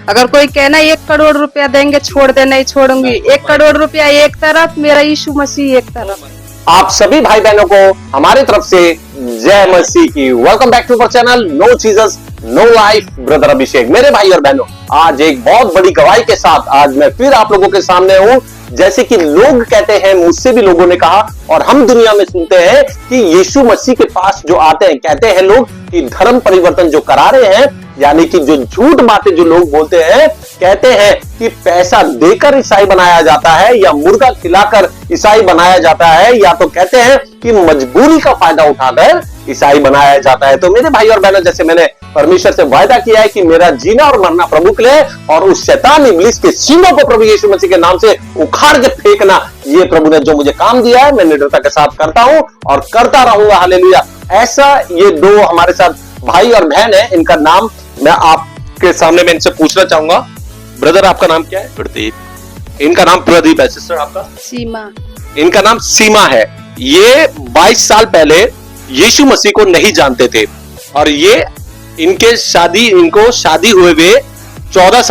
अगर कोई कहना 1 करोड़ रुपया देंगे छोड़ दे, नहीं छोड़ूंगी। 1 करोड़ रुपया एक तरफ, मेरा यीशु मसीह एक तरफ। आप सभी भाई बहनों को हमारी तरफ से जय मसीह की। Welcome back to our channel no Jesus no life brother Abhishek. मेरे भाई और बहनों, आज एक बहुत बड़ी गवाही के साथ आज मैं फिर आप लोगों के सामने हूं। जैसे कि लोग कहते हैं, मुझसे भी लोगों ने कहा और हम दुनिया में सुनते हैं कि यीशु मसीह के पास जो आते हैं, कहते हैं लोग कि धर्म परिवर्तन जो करा रहे हैं, यानी कि जो झूठ बातें जो लोग बोलते हैं, कहते हैं कि पैसा देकर ईसाई बनाया जाता है या मुर्गा खिलाकर ईसाई बनाया जाता है, या तो कहते हैं कि मजबूरी का फायदा उठाकर ईसाई बनाया जाता है। तो मेरे भाई और बहनों, जैसे मैंने परमेश्वर से वायदा किया है कि मेरा जीना और मरना प्रभु के लिए, और उस शैतान इब्लीस के सींगों को प्रभु यीशु मसीह के नाम से उखाड़ के फेंकना, ये प्रभु ने जो मुझे काम दिया है मैं निडरता के साथ करता हूं और करता रहूंगा। हालेलुया। ऐसा ये दो हमारे साथ भाई और बहन है, इनका नाम मैं आपके सामने मैं इनसे पूछना चाहूंगा। ब्रदर, आपका नाम क्या है? प्रदीप। इनका नाम प्रदीप है। सिस्टर, आपका? सीमा। इनका नाम सीमा है। ये 22 साल पहले यीशु मसीह को नहीं जानते थे और ये इनको शादी हुए 14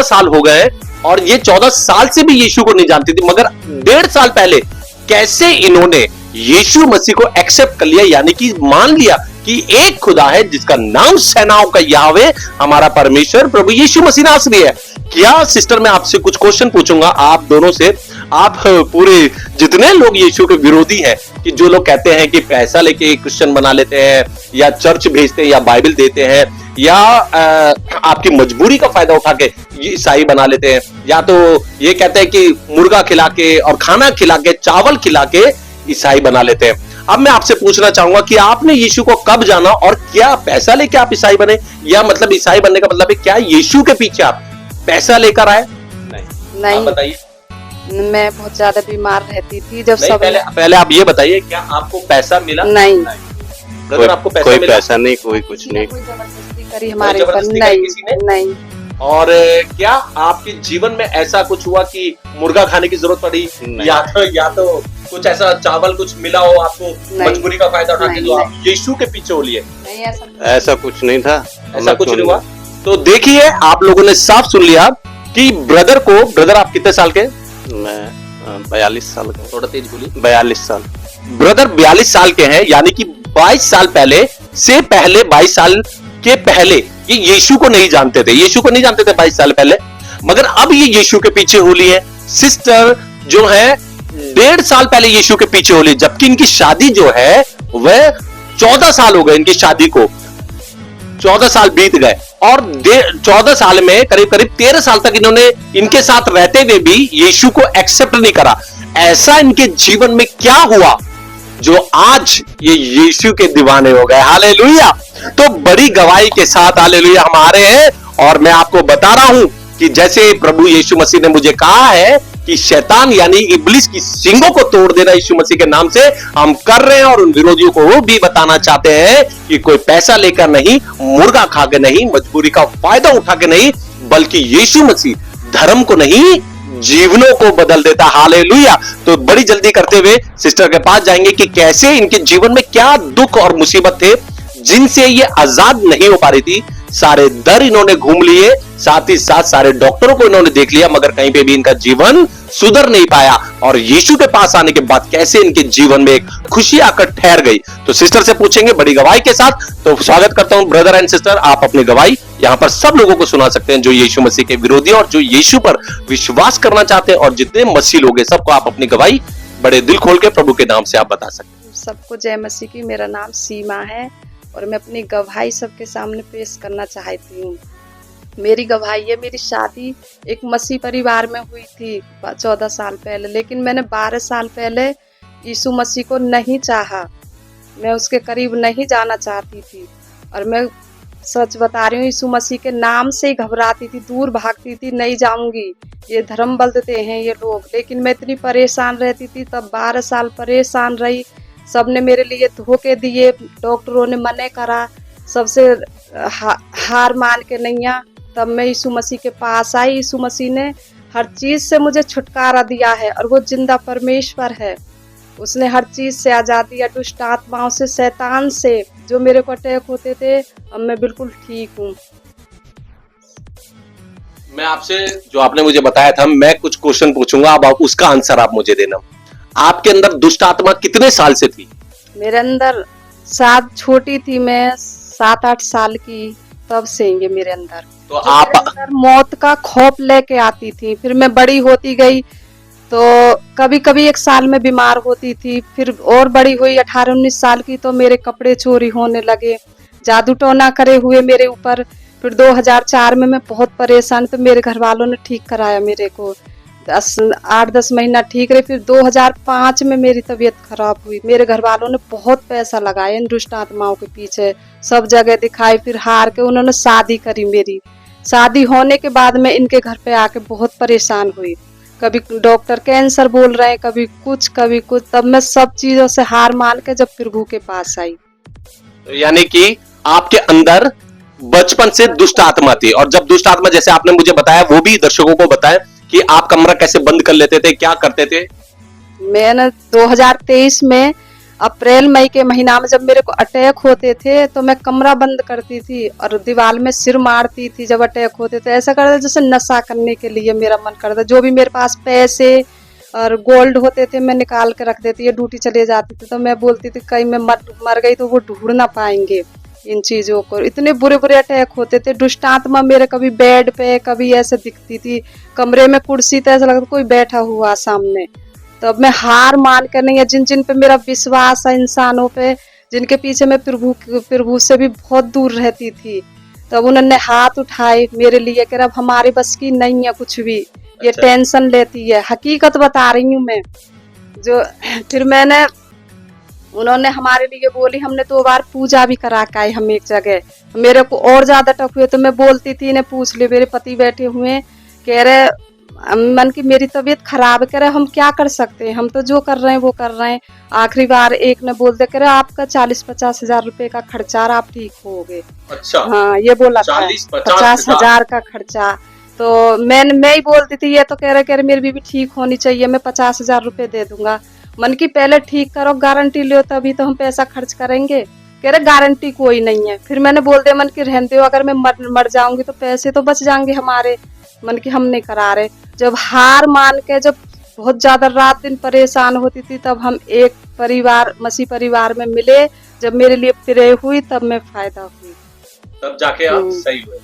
साल हो गए और ये 14 साल से भी यीशु को नहीं जानती थी, मगर 1.5 साल पहले कैसे इन्होंने यीशु मसीह को एक्सेप्ट कर लिया, यानी कि मान लिया कि एक खुदा है जिसका नाम सेनाओं का यावे, हमारा परमेश्वर प्रभु यीशु मसीह नासरी है। क्या सिस्टर, मैं आपसे कुछ क्वेश्चन पूछूंगा आप दोनों से। आप पूरे जितने लोग यीशु के विरोधी हैं, कि जो लोग कहते हैं कि पैसा लेके क्रिश्चियन बना लेते हैं या चर्च भेजते हैं या बाइबल देते हैं या आपकी मजबूरी का फायदा उठा के ईसाई बना लेते हैं, या तो ये कहते हैं कि मुर्गा खिला के और खाना खिला के चावल खिला के ईसाई बना लेते हैं। अब मैं आपसे पूछना चाहूंगा कि आपने यीशु को कब जाना और क्या पैसा लेके आप ईसाई बने, या मतलब ईसाई बनने का मतलब है क्या यीशु के पीछे आप पैसा लेकर आए? नहीं, बताइए। मैं बहुत ज्यादा बीमार रहती थी जब सब। पहले आप ये बताइए, क्या आपको पैसा मिला? नहीं। ब्रदर, आपको पैसा कोई मिला? पैसा नहीं, कोई कुछ नहीं। कोई जबरदस्ती करी हमारे ऊपर? नहीं। और क्या आपके जीवन में ऐसा कुछ हुआ कि मुर्गा खाने की जरूरत पड़ी, या तो कुछ ऐसा चावल कुछ मिला हो आपको मजबूरी का फायदा उठा के जो आप यीशु के पीछे हो लिए? नहीं, ऐसा कुछ नहीं था। ऐसा कुछ नहीं हुआ। तो देखिए, आप लोगों ने साफ सुन लिया कि ब्रदर आप कितने साल के? मैं 42 साल का। थोड़ा तेज बोलिए। 42 साल। ब्रदर 42 साल के हैं, यानी कि 22 साल पहले 22 साल के पहले ये यीशु को नहीं जानते थे। 22 साल पहले, मगर अब ये यीशु के पीछे हो ली है। सिस्टर जो है 1.5 साल पहले यीशु के पीछे हो ली, जबकि इनकी शादी जो है वह 14 साल हो गए इनकी शादी को। 14 साल बीत गए और 14 साल में करीब 13 साल तक इन्होंने इनके साथ रहते हुए भी यीशु को एक्सेप्ट नहीं करा। ऐसा इनके जीवन में क्या हुआ जो आज ये यीशु के दीवाने हो गए? हालेलुया। तो बड़ी गवाही के साथ हालेलुया हम आ रहे हैं और मैं आपको बता रहा हूं कि जैसे प्रभु यीशु मसीह ने मुझे कहा है कि शैतान यानी इब्लीस की सींगों को तोड़ देना यीशु मसीह के नाम से हम कर रहे हैं, और उन विरोधियों को वो भी बताना चाहते हैं कि कोई पैसा लेकर नहीं, मुर्गा खा के नहीं, मजबूरी का फायदा उठा के नहीं, बल्कि यीशु मसीह धर्म को नहीं जीवनों को बदल देता। हालेलुया। तो बड़ी जल्दी करते हुए सिस्टर के पास जाएंगे कि कैसे इनके जीवन में क्या दुख और मुसीबत थे जिनसे ये आजाद नहीं हो पा रही थी। सारे दर इन्होंने घूम लिए, साथ ही साथ सारे डॉक्टरों को इन्होंने देख लिया, मगर कहीं पे भी इनका जीवन सुधर नहीं पाया। और यीशु के पास आने के बाद कैसे इनके जीवन में एक खुशी आकर ठहर गई। तो सिस्टर से पूछेंगे बड़ी गवाही के साथ। तो स्वागत करता हूं ब्रदर एंड सिस्टर, आप अपनी गवाही यहां पर सब लोगों को सुना सकते हैं, जो यीशु मसीह के विरोधी और जो यीशु पर विश्वास करना चाहते हैं, और जितने मसीह लोग हैं सबको आप अपनी गवाही बड़े दिल खोल के प्रभु के नाम से आप बता सकते हैं। सबको जय मसीह की। मेरा नाम सीमा है और मैं अपनी गवाही सबके सामने पेश करना चाहती हूँ। मेरी गवाही है, मेरी शादी एक मसीह परिवार में हुई थी 14 साल पहले, लेकिन मैंने 12 साल पहले यीशु मसीह को नहीं चाहा। मैं उसके करीब नहीं जाना चाहती थी और मैं सच बता रही हूँ, यीशु मसीह के नाम से ही घबराती थी, दूर भागती थी, नहीं जाऊंगी, ये धर्म बदलते हैं ये लोग। लेकिन मैं इतनी परेशान रहती थी, तब 12 साल परेशान रही। सबने मेरे लिए धोखे दिए, डॉक्टरों ने मना करा, सबसे हार मान के नैया, तब मैं यीशु मसीह के पास आई। यीशु मसीह ने हर चीज़ से मुझे छुटकारा दिया है और वो जिंदा परमेश्वर है। उसने हर चीज़ से आज़ादी दिया, दुष्ट आत्माओं से, शैतान से, जो मेरे को अटैक होते थे। अब मैं बिल्कुल ठीक हूँ। मैं आपसे जो आपने मुझे बताया था, मैं कुछ क्वेश्चन पूछूंगा, अब आप उसका आंसर आप मुझे देना। आपके अंदर दुष्ट आत्मा कितने साल से थी? मेरे अंदर छोटी थी मैं 7-8 साल की, तब से ये मेरे अंदर तो जो आप मेरे अंदर मौत का खौफ लेके आती थी। फिर मैं बड़ी होती गई तो कभी कभी 1 साल में बीमार होती थी, फिर और बड़ी हुई 18-19 साल की तो मेरे कपड़े चोरी होने लगे, जादू टोना करे हुए मेरे ऊपर। फिर 2004 में मैं बहुत परेशान, तो मेरे घर वालों ने ठीक कराया मेरे को, 8-10 महीना ठीक रही। फिर 2005 में मेरी तबीयत खराब हुई, मेरे घर वालों ने बहुत पैसा लगाया इन दुष्ट आत्माओं के पीछे, सब जगह दिखाई, फिर हार के उन्होंने शादी करी। मेरी शादी होने के बाद मैं इनके घर पे आके बहुत परेशान हुई, कभी डॉक्टर कैंसर बोल रहे हैं, कभी कुछ कभी कुछ। तब मैं सब चीजों से हार मान के जब प्रभु के पास आई। यानी कि आपके अंदर बचपन से दुष्ट आत्मा थी, और जब दुष्ट आत्मा, जैसे आपने मुझे बताया, वो भी दर्शकों को बताया कि आप कमरा कैसे बंद कर लेते थे, क्या करते थे? मैंने 2023 में अप्रैल मई के महीना में जब मेरे को अटैक होते थे तो मैं कमरा बंद करती थी और दीवार में सिर मारती थी। जब अटैक होते थे ऐसा करते जैसे नशा करने के लिए मेरा मन करता, जो भी मेरे पास पैसे और गोल्ड होते थे मैं निकाल के रख देती, ये ड्यूटी चले जाती थी तो मैं बोलती थी कहीं मैं मर गई तो वो ढूंढ ना पाएंगे इन चीजों को। इतने बुरे बुरे अटैक होते थे। दुष्ट आत्मा मेरे कभी बेड पे कभी ऐसे दिखती थी, कमरे में कुर्सी तो ऐसा लगता कोई बैठा हुआ सामने। तो अब मैं हार मान कर नहीं है, जिन जिन पे मेरा विश्वास है, इंसानों पे जिनके पीछे मैं प्रभु से भी बहुत दूर रहती थी, तब उन्होंने हाथ उठाए मेरे लिए कि अब हमारे बस की नहीं है कुछ भी, ये अच्छा। टेंशन लेती है। हकीकत बता रही हूँ मैं। जो फिर मैंने उन्होंने हमारे लिए बोली, हमने 2 बार पूजा भी करा के आए हम एक जगह। मेरे को और ज्यादा टफ हुए तो मैं बोलती थी, इन्हें पूछ ले, मेरे पति बैठे हुए कह रहे मन की मेरी तबीयत खराब, कह रहे हम क्या कर सकते हैं, हम तो जो कर रहे हैं वो कर रहे हैं। आखिरी बार एक ने बोल दिया, कह रहे आपका 40-50 हजार रुपए का खर्चा, आप ठीक हो गए। अच्छा। हाँ ये बोला था, 50 हजार का खर्चा। तो मैं ही बोलती थी, ये तो कह रहे मेरी बीबी ठीक होनी चाहिए, मैं 50 हजार रुपए दे दूंगा। मन की पहले ठीक करो, गारंटी लो तभी तो हम पैसा खर्च करेंगे। कह रहे गारंटी कोई नहीं है। फिर मैंने बोल दिया मन की रहने दो, अगर मैं मर जाऊंगी तो पैसे तो बच जाएंगे हमारे। मन की हम नहीं करा रहे। जब हार मान के जब बहुत ज्यादा रात दिन परेशान होती थी तब हम एक परिवार मसीह परिवार में मिले, जब मेरे लिए प्रे हुई तब मैं फायदा हुई, तब जाके आप सही हुए।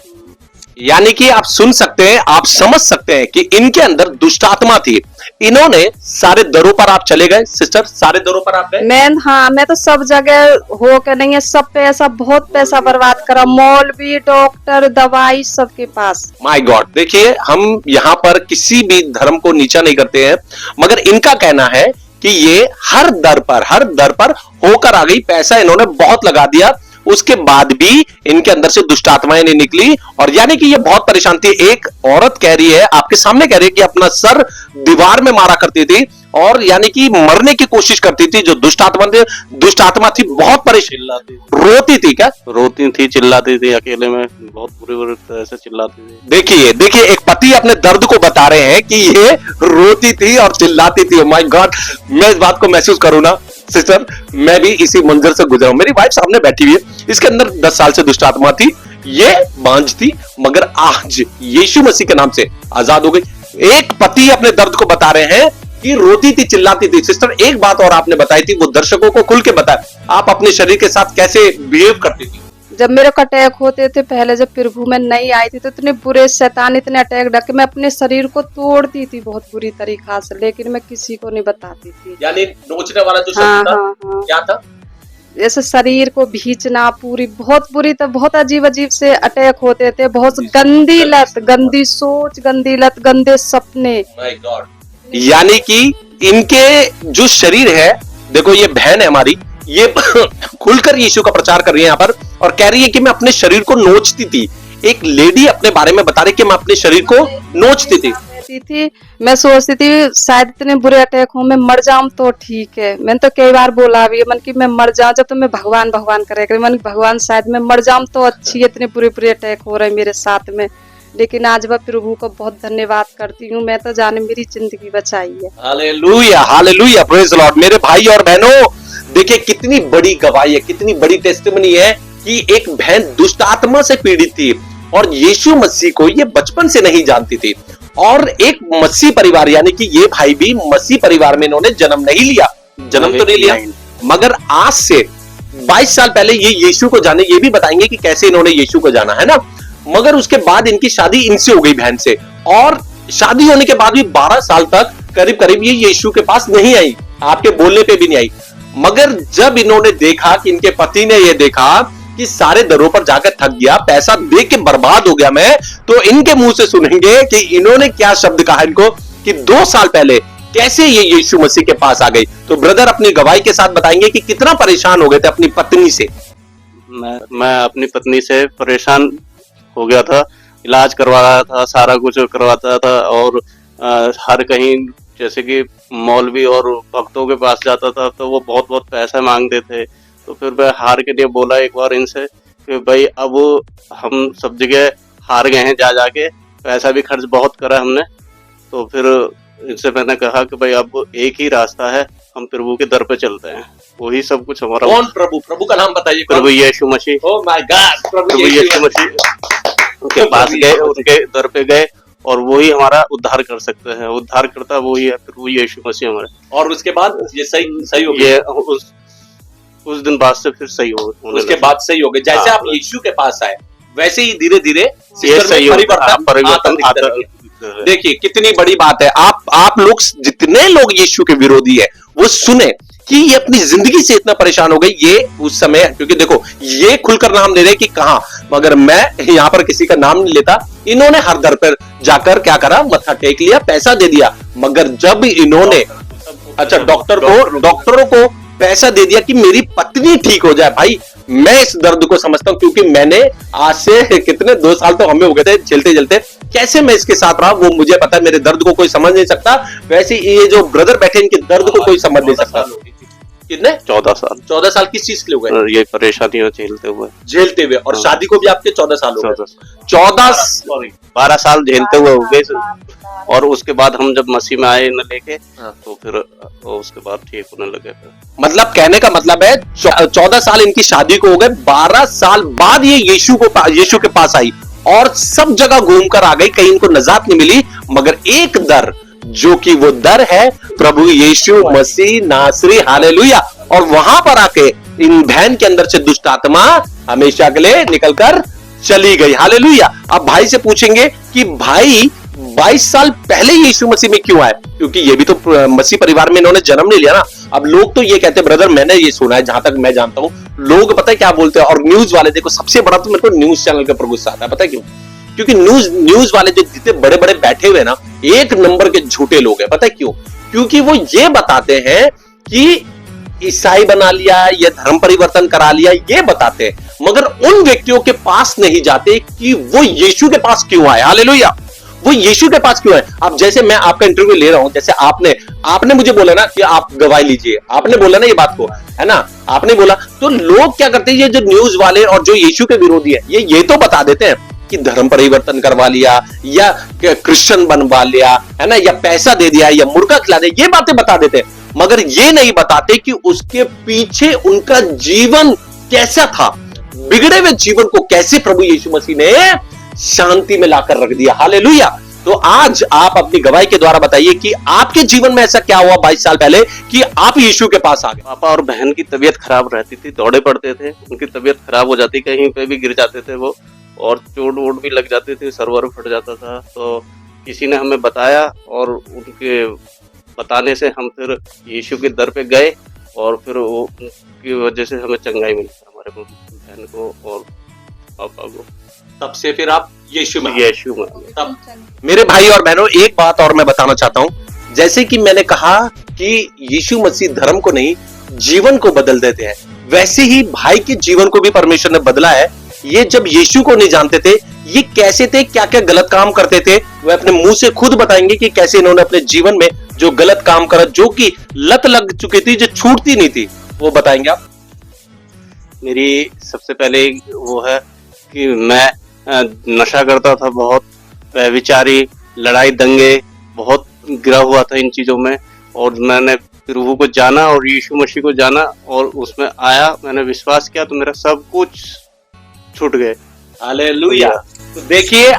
यानी कि आप सुन सकते हैं, आप समझ सकते हैं कि इनके अंदर दुष्ट आत्मा थी। इन्होंने सारे दरों पर आप चले गए सिस्टर, सारे दरों पर आप गए? मैं तो सब जगह हो के नहीं है, सब पैसा बहुत पैसा बर्बाद करा, मौलवी डॉक्टर दवाई सबके पास। माय गॉड, देखिए हम यहाँ पर किसी भी धर्म को नीचा नहीं करते हैं, मगर इनका कहना है कि ये हर दर पर होकर आ गई, पैसा इन्होंने बहुत लगा दिया, उसके बाद भी इनके अंदर से दुष्ट आत्माएं नहीं निकली। और यानी कि ये बहुत परेशान थी। एक औरत कह रही है, आपके सामने कह रही है कि अपना सर दीवार में मारा करती थी और यानी कि मरने की कोशिश करती थी। जो दुष्ट आत्मा थी बहुत परेशान, रोती थी। क्या रोती थी, चिल्लाती थी, अकेले में बहुत बुरी तरह से चिल्लाती थी। देखिए एक पति अपने दर्द को बता रहे हैं कि ये रोती थी और चिल्लाती थी। माय गॉड, मैं इस बात को महसूस करूं ना सिस्टर, मैं भी इसी मंजर से गुजरा हूं। मेरी वाइफ सामने बैठी हुई है, इसके अंदर 10 साल से दुष्ट आत्मा थी, ये बांझ थी, मगर आज यीशु मसीह के नाम से आजाद हो गई। एक पति अपने दर्द को बता रहे हैं कि रोती थी, चिल्लाती थी। सिस्टर एक बात और आपने बताई थी, वो दर्शकों को खुल के बताया, आप अपने शरीर के साथ कैसे बिहेव करती थी? जब मेरे को अटैक होते थे पहले, जब प्रभु में नहीं आई थी तो इतने बुरे शैतान इतने अटैक डके, मैं अपने शरीर को तोड़ती थी बहुत बुरी तरीका से, लेकिन मैं किसी को नहीं बताती थी। यानी नोचने वाला जो हाँ, शब्द था, हाँ। क्या था? जैसे शरीर को भींचना, पूरी बहुत बुरी, तो बहुत अजीब अजीब से अटैक होते थे। बहुत गंदी लत, गंदी सोच, गंदी लत, गंदे सपने। माय गॉड, यानी कि इनके जो शरीर है, देखो ये बहन है हमारी, ये खुलकर यीशु का प्रचार कर रही है यहाँ पर और कह रही है कि मैं अपने शरीर को नोचती थी। एक लेडी अपने बारे में बता रही कि मैं अपने शरीर को नोचती थी। मैं सोचती थी शायद इतने बुरे अटैक हो, मैं मर जाऊं तो ठीक है। मैंने तो कई बार बोला भी मन की मैं मर जाऊं, जब तो मैं भगवान भगवान करे मन भगवान शायद मैं मर जाऊं तो अच्छी है, इतने बुरे बुरे अटैक हो रहे मेरे साथ में। लेकिन आज वह प्रभु को बहुत धन्यवाद करती हूँ, मैं तो जाने मेरी जिंदगी बचाई है। Hallelujah, hallelujah, praise the Lord. मेरे भाई और बहनों, देखिए कितनी बड़ी गवाही है, कितनी बड़ी टेस्टिमनी है कि एक बहन दुष्ट आत्मा से पीड़ित थी और यीशु मसीह को ये बचपन से नहीं जानती थी। और एक मसीह परिवार यानी कि ये भाई भी मसीह परिवार में इन्होंने जन्म नहीं लिया, जन्म तो नहीं लिया, मगर आज से 22 साल पहले ये यीशु को जाने, ये भी बताएंगे कि कैसे इन्होंने यीशु को जाना, है ना। मगर उसके बाद इनकी शादी इनसे हो गई, बहन से, और शादी होने के बाद भी 12 साल तक करीब करीब ये यीशु के पास नहीं आई, आपके बोलने पे भी नहीं आई। मगर जब इन्होंने देखा कि इनके पति ने ये देखा कि सारे दरों पर जाकर थक गया, पैसा दे के बर्बाद हो गया मैं, तो इनके मुंह से सुनेंगे कि इन्होंने क्या शब्द कहा इनको कि 2 साल पहले कैसे ये यीशु मसीह के पास आ गई। तो ब्रदर अपनी गवाही के साथ बताएंगे कि कितना परेशान हो गए थे अपनी पत्नी से। मैं अपनी पत्नी से परेशान हो गया था, इलाज करवा रहा था, सारा कुछ करवाता था, और हर कहीं जैसे कि मौलवी और भक्तों के पास जाता था तो वो बहुत बहुत पैसा मांगते थे। तो फिर मैं हार के लिए बोला एक बार इनसे कि भाई अब हम सब जगह हार गए हैं, जा जाके पैसा भी खर्च बहुत करा हमने। तो फिर इनसे मैंने कहा कि भाई अब एक ही रास्ता है, हम प्रभु के दर पे चलते हैं, वही सब कुछ हमारा। कौन प्रभु? प्रभु का नाम बताइए। प्रभु यीशु मसीह। ओह माय गॉड, प्रभु यीशु मसीह, उनके पास गए, उनके दर पे गए, और वही हमारा उद्धार कर सकते हैं। उद्धार करता वही है, प्रभु यीशु मसीह हमारे। और उसके बाद ये सही हो गया। ये उस दिन बाद से फिर सही हो, उसके बाद सही हो गए। जैसे आप यीशु के पास आए वैसे ही धीरे धीरे परिवर्तन आता। देखिए कितनी बड़ी बात है। आप लोग जितने लोग यीशु के विरोधी है वो सुने कि ये अपनी जिंदगी से इतना परेशान हो गई। ये उस समय, क्योंकि देखो ये खुलकर नाम ले रहे कि कहां, मगर मैं यहाँ पर किसी का नाम नहीं लेता। इन्होंने हर दर पर जाकर क्या करा, मत्था टेक लिया, पैसा दे दिया। मगर जब इन्होंने डॉक्टरों को पैसा दे दिया कि मेरी पत्नी ठीक हो जाए, भाई मैं इस दर्द को समझता हूं, क्योंकि मैंने आज से कितने 2 साल तो हमें हो गए थे झेलते झेलते, कैसे मैं इसके साथ रहा वो मुझे पता है। मेरे दर्द को कोई समझ नहीं सकता, वैसे ये जो ब्रदर बैठे इनके दर्द को कोई समझ नहीं सकता। कितने? 14 साल। 14 साल किस चीज के लिए हुए? ये परेशानियां झेलते हुए। और शादी को भी आपके 14 साल हो गए। 12 साल झेलते हुए हो गए। और उसके बाद हम जब मसीह में आए न लेके, तो फिर उसके बाद ठीक होने लगे। मतलब कहने का मतलब है 14 साल इनकी शादी को हो गए, 12 साल बाद ये यीशु के पास आई और सब जगह घूमकर आ गई, कहीं इनको नजात नहीं मिली। मगर एक दर, जो कि वो दर है प्रभु यीशु मसीह नासरी, हालेलुया। और वहां पर आके इन बहन के अंदर से दुष्ट आत्मा हमेशा के लिए निकलकर चली गई, हालेलुया। अब भाई से पूछेंगे कि भाई 22 साल पहले यीशु मसीह में क्यों आए, क्योंकि ये भी तो मसीह परिवार में इन्होंने जन्म नहीं लिया ना। अब लोग तो ये कहते हैं, ब्रदर मैंने ये सुना है, जहां तक मैं जानता हूं लोग पता है क्या बोलते हैं। और न्यूज वाले, देखो सबसे बड़ा तो मेरे को न्यूज चैनल के ऊपर गुस्सा आता है, पता है क्यों? क्योंकि न्यूज वाले जो जितने बड़े बड़े बैठे हुए ना, एक नंबर के झूठे लोग हैं। पता है क्यों? क्योंकि वो ये बताते हैं कि ईसाई बना लिया या धर्म परिवर्तन करा लिया, ये बताते हैं, मगर उन व्यक्तियों के पास नहीं जाते कि वो यीशु के पास क्यों आए, हालेलुया। वो यीशु के पास क्यों है। अब जैसे मैं आपका इंटरव्यू ले रहा हूं, जैसे आपने मुझे बोला ना कि आप गवाही लीजिए, आपने बोला ना ये बात को, है ना, आपने बोला। तो लोग क्या करते हैं, ये जो न्यूज वाले और जो यीशु के विरोधी है, ये तो बता देते हैं कि धर्म परिवर्तन करवा लिया या क्रिश्चियन बनवा लिया, है ना, या पैसा दे दिया या मुर्गा खिला दिया, ये बातें बता देते हैं। मगर ये नहीं बताते कि उसके पीछे उनका जीवन कैसा था, बिगड़े हुए जीवन को कैसे प्रभु यीशु मसीह ने शांति में लाकर रख दिया, हालेलुया। तो आज आप अपनी गवाही के द्वारा बताइए कि आपके जीवन में ऐसा क्या हुआ 22 साल पहले कि आप यीशु के पास आ गए। पापा और बहन की तबीयत खराब रहती थी, दौड़े पड़ते थे, उनकी तबीयत खराब हो जाती, कहीं पे भी गिर जाते थे वो, और चोट वोट भी लग जाती थी, सर्वर फट जाता था। तो किसी ने हमें बताया और उनके बताने से हम फिर यीशु के दर पे गए, और फिर वो की वजह से हमें चंगाई मिली, हमारे बहन को और पापा को। तब से फिर आप यीशु में। तब मेरे भाई और बहनों, एक बात और मैं बताना चाहता हूं। जैसे कि मैंने कहा कि यीशु मसीह धर्म को नहीं जीवन को बदल देते हैं, वैसे ही भाई के जीवन को भी परमेश्वर ने बदला है। ये जब यीशु को नहीं जानते थे, ये कैसे थे, क्या क्या गलत काम करते थे, वे अपने मुंह से खुद बताएंगे कि कैसे इन्होंने अपने जीवन में जो गलत काम करा, जो कि लत लग चुकी थी, जो छूटती नहीं थी, वो बताएंगे आप। मेरी सबसे पहले वो है कि मैं नशा करता था, बहुत व्यभिचारी, लड़ाई दंगे, बहुत गिरा हुआ था इन चीजों में। और मैंने प्रभु को जाना और यीशु मसीह को जाना और उसमें आया, मैंने विश्वास किया तो मेरा सब कुछ छूट गए। हालेलुया। तो देखिए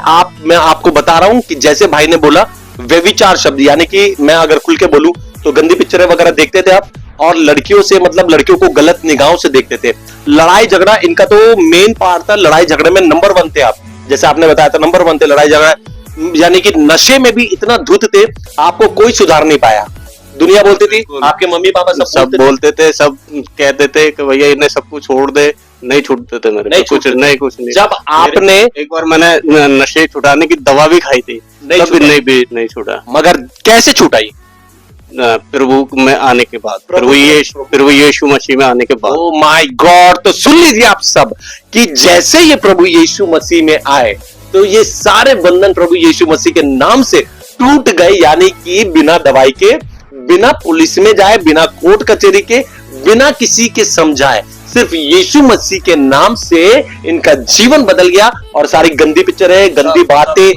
मैं आपको बता रहा हूं कि जैसे भाई ने बोला व्यभिचार शब्द, यानी कि मैं अगर खुल के बोलूं तो गंदी पिक्चरें वगैरह देखते थे आप, और लड़कियों से मतलब लड़कियों को गलत निगाहों से देखते थे। लड़ाई झगड़ा इनका तो मेन पार्ट था, लड़ाई झगड़े में नंबर 1 थे आप, जैसे आपने बताया था नंबर 1 थे लड़ाई झगड़ा, यानी कि नशे में भी इतना धुत थे, आपको कोई सुधार नहीं पाया। दुनिया बोलती थी, आपके मम्मी पापा सब बोलते थे, सब कहते थे कि भैया इन्हें सब कुछ छोड़ दे, नहीं छूटते थे मेरे, नहीं कुछ नहीं। जब आपने एक बार मैंने नशे छुटाने की दवा भी खाई थी, तब भी नहीं छूटा। मगर कैसे छुटाई? प्रभु में आने के बाद, प्रभु यीशु मसीह में आने के बाद। Oh my God. तो सुन लीजिए आप सब कि जैसे ये प्रभु यीशु मसीह में आए तो ये सारे बंधन प्रभु यीशु मसीह के नाम से टूट गए, यानी कि बिना दवाई के, बिना पुलिस में जाए, बिना कोर्ट कचहरी के, बिना किसी के समझाए, सिर्फ यीशु मसीह के नाम से इनका जीवन बदल गया। और सारी गंदी पिक्चरें, गंदी बातें,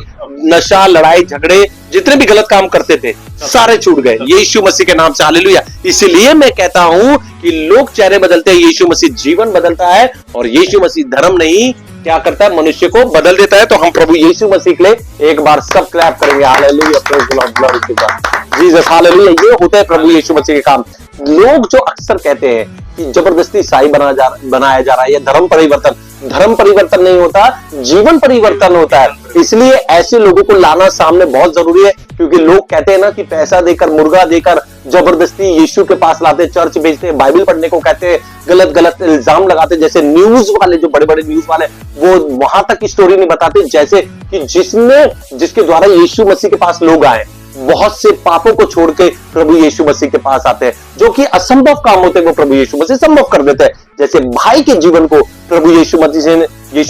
नशा, लड़ाई झगड़े, जितने भी गलत काम करते थे सारे छूट गए यीशु मसीह के नाम से। हालेलुया। इसलिए मैं कहता हूं कि लोग चेहरे बदलते हैं, यीशु मसीह जीवन बदलता है, और यीशु मसीह धर्म नहीं क्या करता है, मनुष्य को बदल देता है। तो हम प्रभु यीशु मसीह के लिए एक बार सब क्लैप करेंगे। Hallelujah, praise the Lord, glory to God, Jesus, hallelujah. ये होता है प्रभु यीशु मसीह के काम। लोग जो अक्सर कहते हैं कि जबरदस्ती ईसाई बनाया जा रहा है, या धर्म परिवर्तन नहीं होता, जीवन परिवर्तन होता है। इसलिए ऐसे लोगों को लाना सामने बहुत जरूरी है, क्योंकि लोग कहते हैं ना कि पैसा देकर, मुर्गा देकर जबरदस्ती यीशु के पास लाते, चर्च भेजते, बाइबल पढ़ने को कहते हैं, गलत इल्जाम लगाते। जैसे न्यूज वाले, जो बड़े बड़े न्यूज वाले, वो वहां तक की स्टोरी नहीं बताते जैसे कि जिसके द्वारा यीशु मसीह के पास लोग आए, बहुत से पापों को छोड़ के प्रभु यीशु मसीह के पास आते हैं। जो कि असंभव काम होते हैं वो प्रभु यीशु मसीह संभव कर देते हैं। जैसे भाई के जीवन को प्रभु यीशु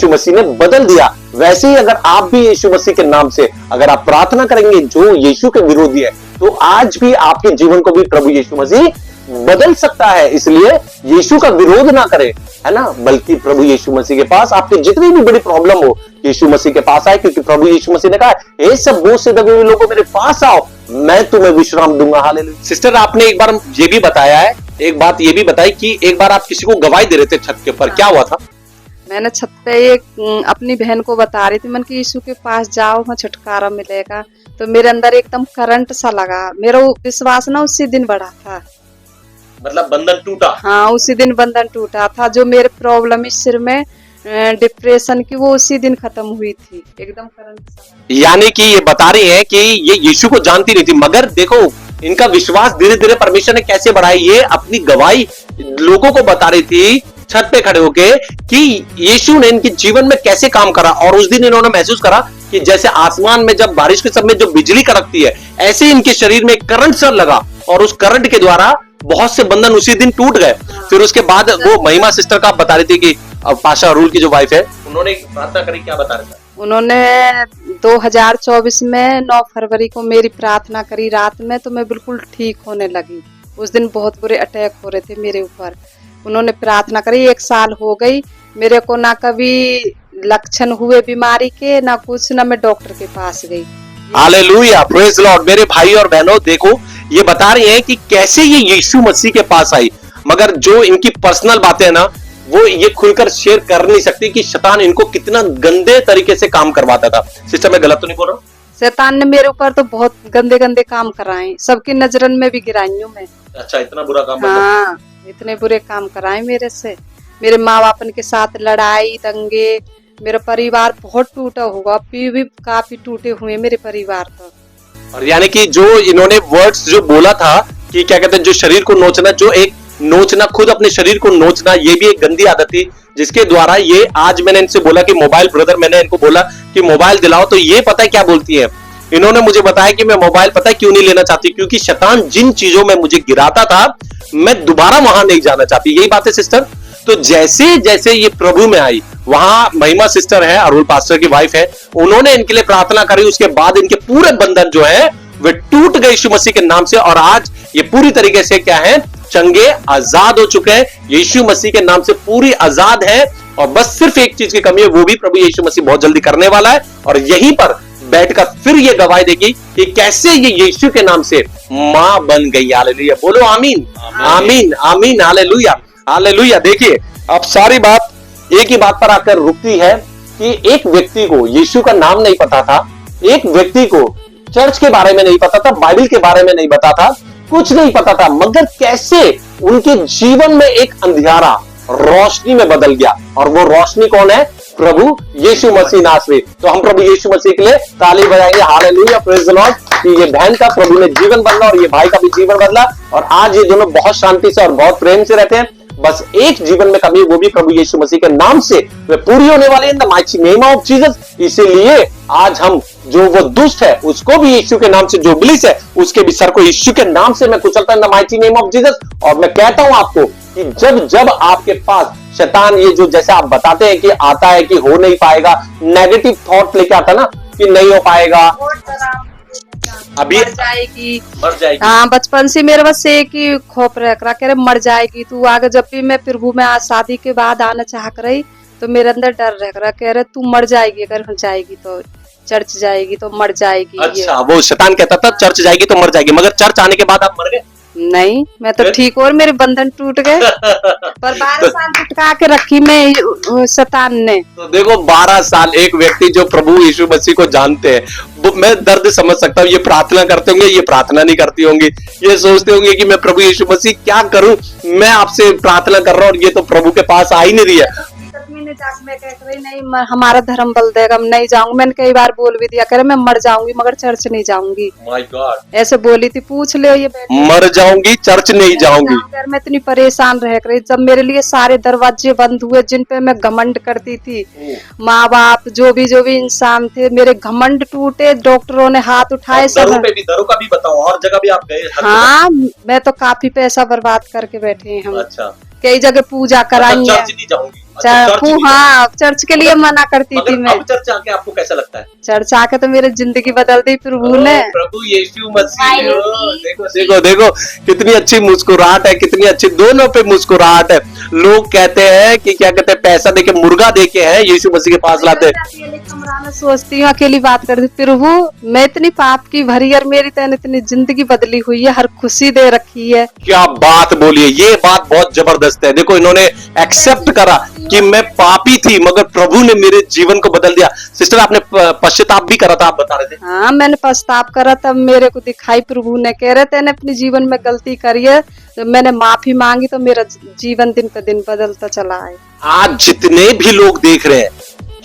मसीह ने बदल दिया, वैसे ही अगर आप भी यीशु मसीह के नाम से अगर आप प्रार्थना करेंगे जो यीशु के विरोधी है, तो आज भी आपके जीवन को भी प्रभु यीशु मसीह बदल सकता है। इसलिए यीशु का विरोध ना करें, है ना, बल्कि प्रभु यीशु मसीह के पास आपकी जितनी भी बड़ी प्रॉब्लम हो, यीशु मसीह के पास आए, क्योंकि प्रभु यीशु मसीह ने कहा, हे सब बोझ से दबे हुए लोगों मेरे पास आओ, मैं तुम्हें विश्राम दूंगा। हालेलुया। सिस्टर, आपने एक बार ये भी बताया है, एक बात ये भी बताई कि एक बार आप किसी को गवाही दे रहे थे छत के ऊपर, क्या हुआ था? मैंने छत पे एक अपनी बहन को बता रही थी, मन की यीशु के पास जाओ, मैं छुटकारा मिलेगा। तो मेरे अंदर एकदम करंट सा लगा, मेरा विश्वास ना उसी दिन बढ़ा था, मतलब बंधन टूटा। हाँ, उसी दिन बंधन टूटा था। जो मेरे प्रॉब्लम इस सिर में डिप्रेशन की, वो उसी दिन खत्म हुई थी, एकदम करंट सा। यानी कि ये बता रही है कि ये यीशु को जानती नहीं थी, मगर देखो इनका विश्वास धीरे धीरे परमेश्वर ने कैसे बढ़ाया। ये अपनी गवाही लोगों को बता रही थी छत पे खड़े होके कि यीशु ने इनके जीवन में कैसे काम करा। और उस दिन इन्होंने महसूस करा कि जैसे आसमान में जब बारिश के समय जो बिजली कड़कती है, ऐसे ही इनके शरीर में करंट सा लगा, और उस करंट के द्वारा बहुत से बंधन उसी दिन टूट गए। फिर उसके बाद वो महिमा सिस्टर का बता रही थी कि पाशा अरुल की जो वाइफ है, उन्होंने प्रार्थना करी, क्या बता रहे थे? उन्होंने 2024 में 9 फरवरी को मेरी प्रार्थना करी रात में, तो मैं बिल्कुल ठीक होने लगी। उस दिन बहुत बुरे अटैक हो रहे थे मेरे ऊपर। उन्होंने प्रार्थना करी, 1 साल हो गई मेरे को, ना कभी लक्षण हुए बीमारी के, ना कुछ, ना मैं डॉक्टर के पास गई। Hallelujah, praise Lord. मेरे भाई और बहनों, देखो ये बता रही हैं कि कैसे ये यीशु मसीह के पास आई, मगर जो इनकी पर्सनल बातें हैं ना, वो ये खुलकर शेयर कर नहीं सकती कि शैतान इनको कितना गंदे तरीके से काम करवाता था। सिस्टर, मैं गलत तो नहीं बोल रहा हूँ? शैतान ने मेरे ऊपर तो बहुत गंदे गंदे काम कराए, सबकी नजरन में भी गिराई हूँ मैं। अच्छा, इतना बुरा काम? हाँ, इतने बुरे काम कराए मेरे से। मेरे माँ बाप के साथ लड़ाई दंगे, मेरा परिवार बहुत टूटा हुआ, अभी भी काफी टूटे हुए मेरे परिवार तो। और यानी कि जो इन्होंने वर्ड्स जो बोला था कि क्या कहते हैं, जो शरीर को नोचना, जो एक नोचना, खुद अपने शरीर को नोचना, ये भी एक गंदी आदत थी, जिसके द्वारा ये, आज मैंने इनसे बोला कि मोबाइल, ब्रदर मैंने इनको बोला कि मोबाइल दिलाओ, तो ये पता है क्या बोलती है, इन्होंने मुझे बताया कि मैं मोबाइल पता है क्यों नहीं लेना चाहती, क्योंकि शैतान जिन चीजों में मुझे गिराता था, मैं दोबारा वहां नहीं जाना चाहती। यही बात है सिस्टर। तो जैसे जैसे ये प्रभु में आई, वहां महिमा सिस्टर है, अरुल पास्टर की वाइफ है, उन्होंने इनके लिए प्रार्थना करी, उसके बाद इनके पूरे बंधन जो है वे टूट गए यीशु मसीह के नाम से, और आज ये पूरी तरीके से क्या है, चंगे आजाद हो चुके हैं, यीशु मसीह के नाम से पूरी आजाद है। और बस सिर्फ एक चीज की कमी है, वो भी प्रभु यीशु मसीह बहुत जल्दी करने वाला है, और यहीं पर बैठकर फिर ये गवाही देगी कि कैसे ये यीशु के नाम से मां बन गई। हालेलुया, बोलो आमीन, आमीन, आमीन, हालेलुया, हालेलुया। देखिए अब सारी बात एक ही बात पर आकर रुकती है कि एक व्यक्ति को यीशु का नाम नहीं पता था, एक व्यक्ति को चर्च के बारे में नहीं पता था, बाइबल के बारे में नहीं पता था, कुछ नहीं पता था, मगर कैसे उनके जीवन में एक अंधियारा रोशनी में बदल गया। और वो रोशनी कौन है? प्रभु यीशु मसीह नासरी। तो हम प्रभु यीशु मसीह के लिए ताली बजाएंगे, हालेलुया, प्रेज द लॉर्ड, कि ये बहन का प्रभु ने जीवन बदला और ये भाई का भी जीवन बदला, और आज ये दोनों बहुत शांति से और बहुत प्रेम से रहते हैं। बस एक जीवन में कमी, वो भी प्रभु यीशु मसीह के नाम से वे पूरी होने वाले, इन the mighty name of Jesus. इसीलिए आज हम जो वो दुष्ट है उसको भी यीशु के नाम से, जो इब्लीस है उसके भी सर को यीशु के नाम से मैं कुचलता in the mighty name of Jesus. और मैं कहता हूं आपको कि जब जब आपके पास शैतान ये जो जैसे आप बताते हैं कि आता है कि हो नहीं पाएगा, नेगेटिव थॉट लेके आता ना कि नहीं हो पाएगा, अभी मर जाएगी। हाँ, बचपन से मेरे बस एक ही खौफ रह कह रहे मर जाएगी तू आगे। जब भी मैं प्रभु में आज शादी के बाद आना चाह कर रही तो मेरे अंदर डर रह कह रहे तू मर जाएगी, अगर हो जाएगी तो चर्च जाएगी तो मर जाएगी। अच्छा, वो शैतान कहता था चर्च जाएगी तो मर जाएगी, मगर चर्च आने के बाद आप मर गए? नहीं, मैं तो ठीक और मेरे बंधन टूट गए। पर 12 साल टुटका के रखी मैं शैतान ने। तो देखो 12 साल एक व्यक्ति जो प्रभु यीशु मसीह को जानते हैं, वो मैं दर्द समझ सकता हूँ। ये प्रार्थना करते होंगे, ये प्रार्थना नहीं करती होंगी, ये सोचते होंगे कि मैं प्रभु यीशु मसीह क्या करूं, मैं आपसे प्रार्थना कर रहा हूँ और ये तो प्रभु के पास आ ही नहीं रही है। मैं कह रही नहीं, हमारा धर्म बल देगा, मैं नहीं जाऊंगी। मैंने कई बार बोल भी दिया, कह रहे मैं मर जाऊंगी मगर चर्च नहीं जाऊंगी। माय गॉड, ऐसे बोली थी, पूछ ले ये मर जाऊंगी चर्च नहीं जाऊंगी। मैं इतनी परेशान रह रही, जब मेरे लिए सारे दरवाजे बंद हुए जिन पे मैं घमंड करती थी, माँ बाप जो भी इंसान थे, मेरे घमंड टूटे, डॉक्टरों ने हाथ उठाए। सब दरों का भी बताओ, और जगह भी आप गए? हाँ, मैं तो काफी पैसा बर्बाद करके बैठे हैं हम। अच्छा, कई जगह पूजा कराई है। चर्च नहीं जाऊंगी। हाँ, चर्च के लिए मना करती थी मैं। अब चर्च आके आपको कैसा लगता है? चर्च आके तो मेरी जिंदगी बदल दी प्रभु ने। प्रभु यीशु मसीह, देखो देखो देखो कितनी अच्छी मुस्कुराहट है, कितनी अच्छी, दोनों पे मुस्कुराहट है। लोग कहते हैं कि क्या कहते हैं, पैसा देके मुर्गा देके हैं यीशु मसीह के पास लाते हैं। कमरा में सोचती हूँ, अकेली बात करती, प्रभु मैं इतनी पाप की भरी और मेरी तन इतनी जिंदगी बदली हुई है, हर खुशी दे रखी है। क्या बात बोली है, ये बात बहुत जबरदस्त है। देखो इन्होंने एक्सेप्ट करा कि मैं पापी थी मगर प्रभु ने मेरे जीवन को बदल दिया। सिस्टर आपने पश्चाताप भी करा था, आप बता रहे थे। हाँ, मैंने पश्चाताप करा, तब मेरे को दिखाई प्रभु ने, कह रहे थे अपने जीवन में गलती करी है, तो मैंने माफी मांगी तो मेरा जीवन दिन पे दिन बदलता चला है। आज जितने भी लोग देख रहे हैं,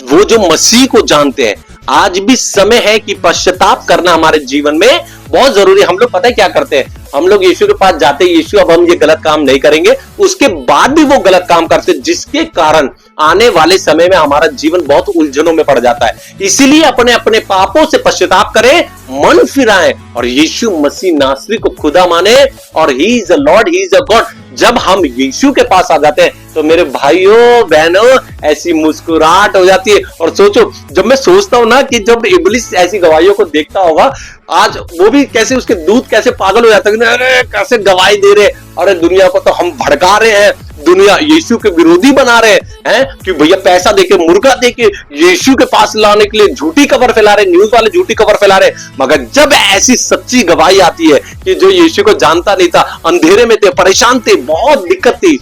वो जो मसीह को जानते हैं, आज भी समय है कि पश्चाताप करना हमारे जीवन में बहुत जरूरी है। हम लोग पता है क्या करते हैं, हम लोग यीशु के पास जाते हैं, यीशु अब हम ये गलत काम नहीं करेंगे, उसके बाद भी वो गलत काम करते, जिसके कारण आने वाले समय में हमारा जीवन बहुत उलझनों में पड़ जाता है। इसीलिए अपने अपने पापों से पश्चाताप करें, मन फिराएं और यीशु मसीह नासरी को खुदा माने, और he is a Lord, he is a God. जब हम यीशु के पास आ जाते हैं तो मेरे भाइयों बहनों ऐसी मुस्कुराहट हो जाती है। और सोचो, जब मैं सोचता हूं ना कि जब इब्लिस ऐसी गवाहियों को देखता होगा, आज वो भी कैसे उसके दूत कैसे पागल हो जाते हैं, अरे कैसे गवाही दे रहे, अरे दुनिया को तो हम भड़का रहे हैं, दुनिया यीशु के विरोधी बना रहे हैं कि भैया पैसा देके मुर्गा देके यीशु के पास लाने के लिए झूठी खबर फैला रहे, न्यूज वाले झूठी खबर फैला रहे। मगर जब ऐसी सच्ची गवाही आती है कि जो यीशु को जानता नहीं था, अंधेरे में थे, परेशान थे, बहुत दिक्कत थी।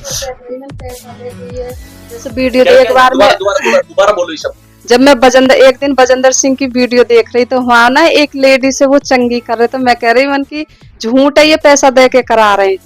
जैसे वीडियो एक बार में दोबारा बोलो ये शब्द। जब मैं एक दिन बजेंद्र सिंह की वीडियो देख रही तो वहां ना एक लेडी से वो चंगी कर रहे, तो मैं कह रही मन की झूठ है, ये पैसा दे के करा रहे हैं,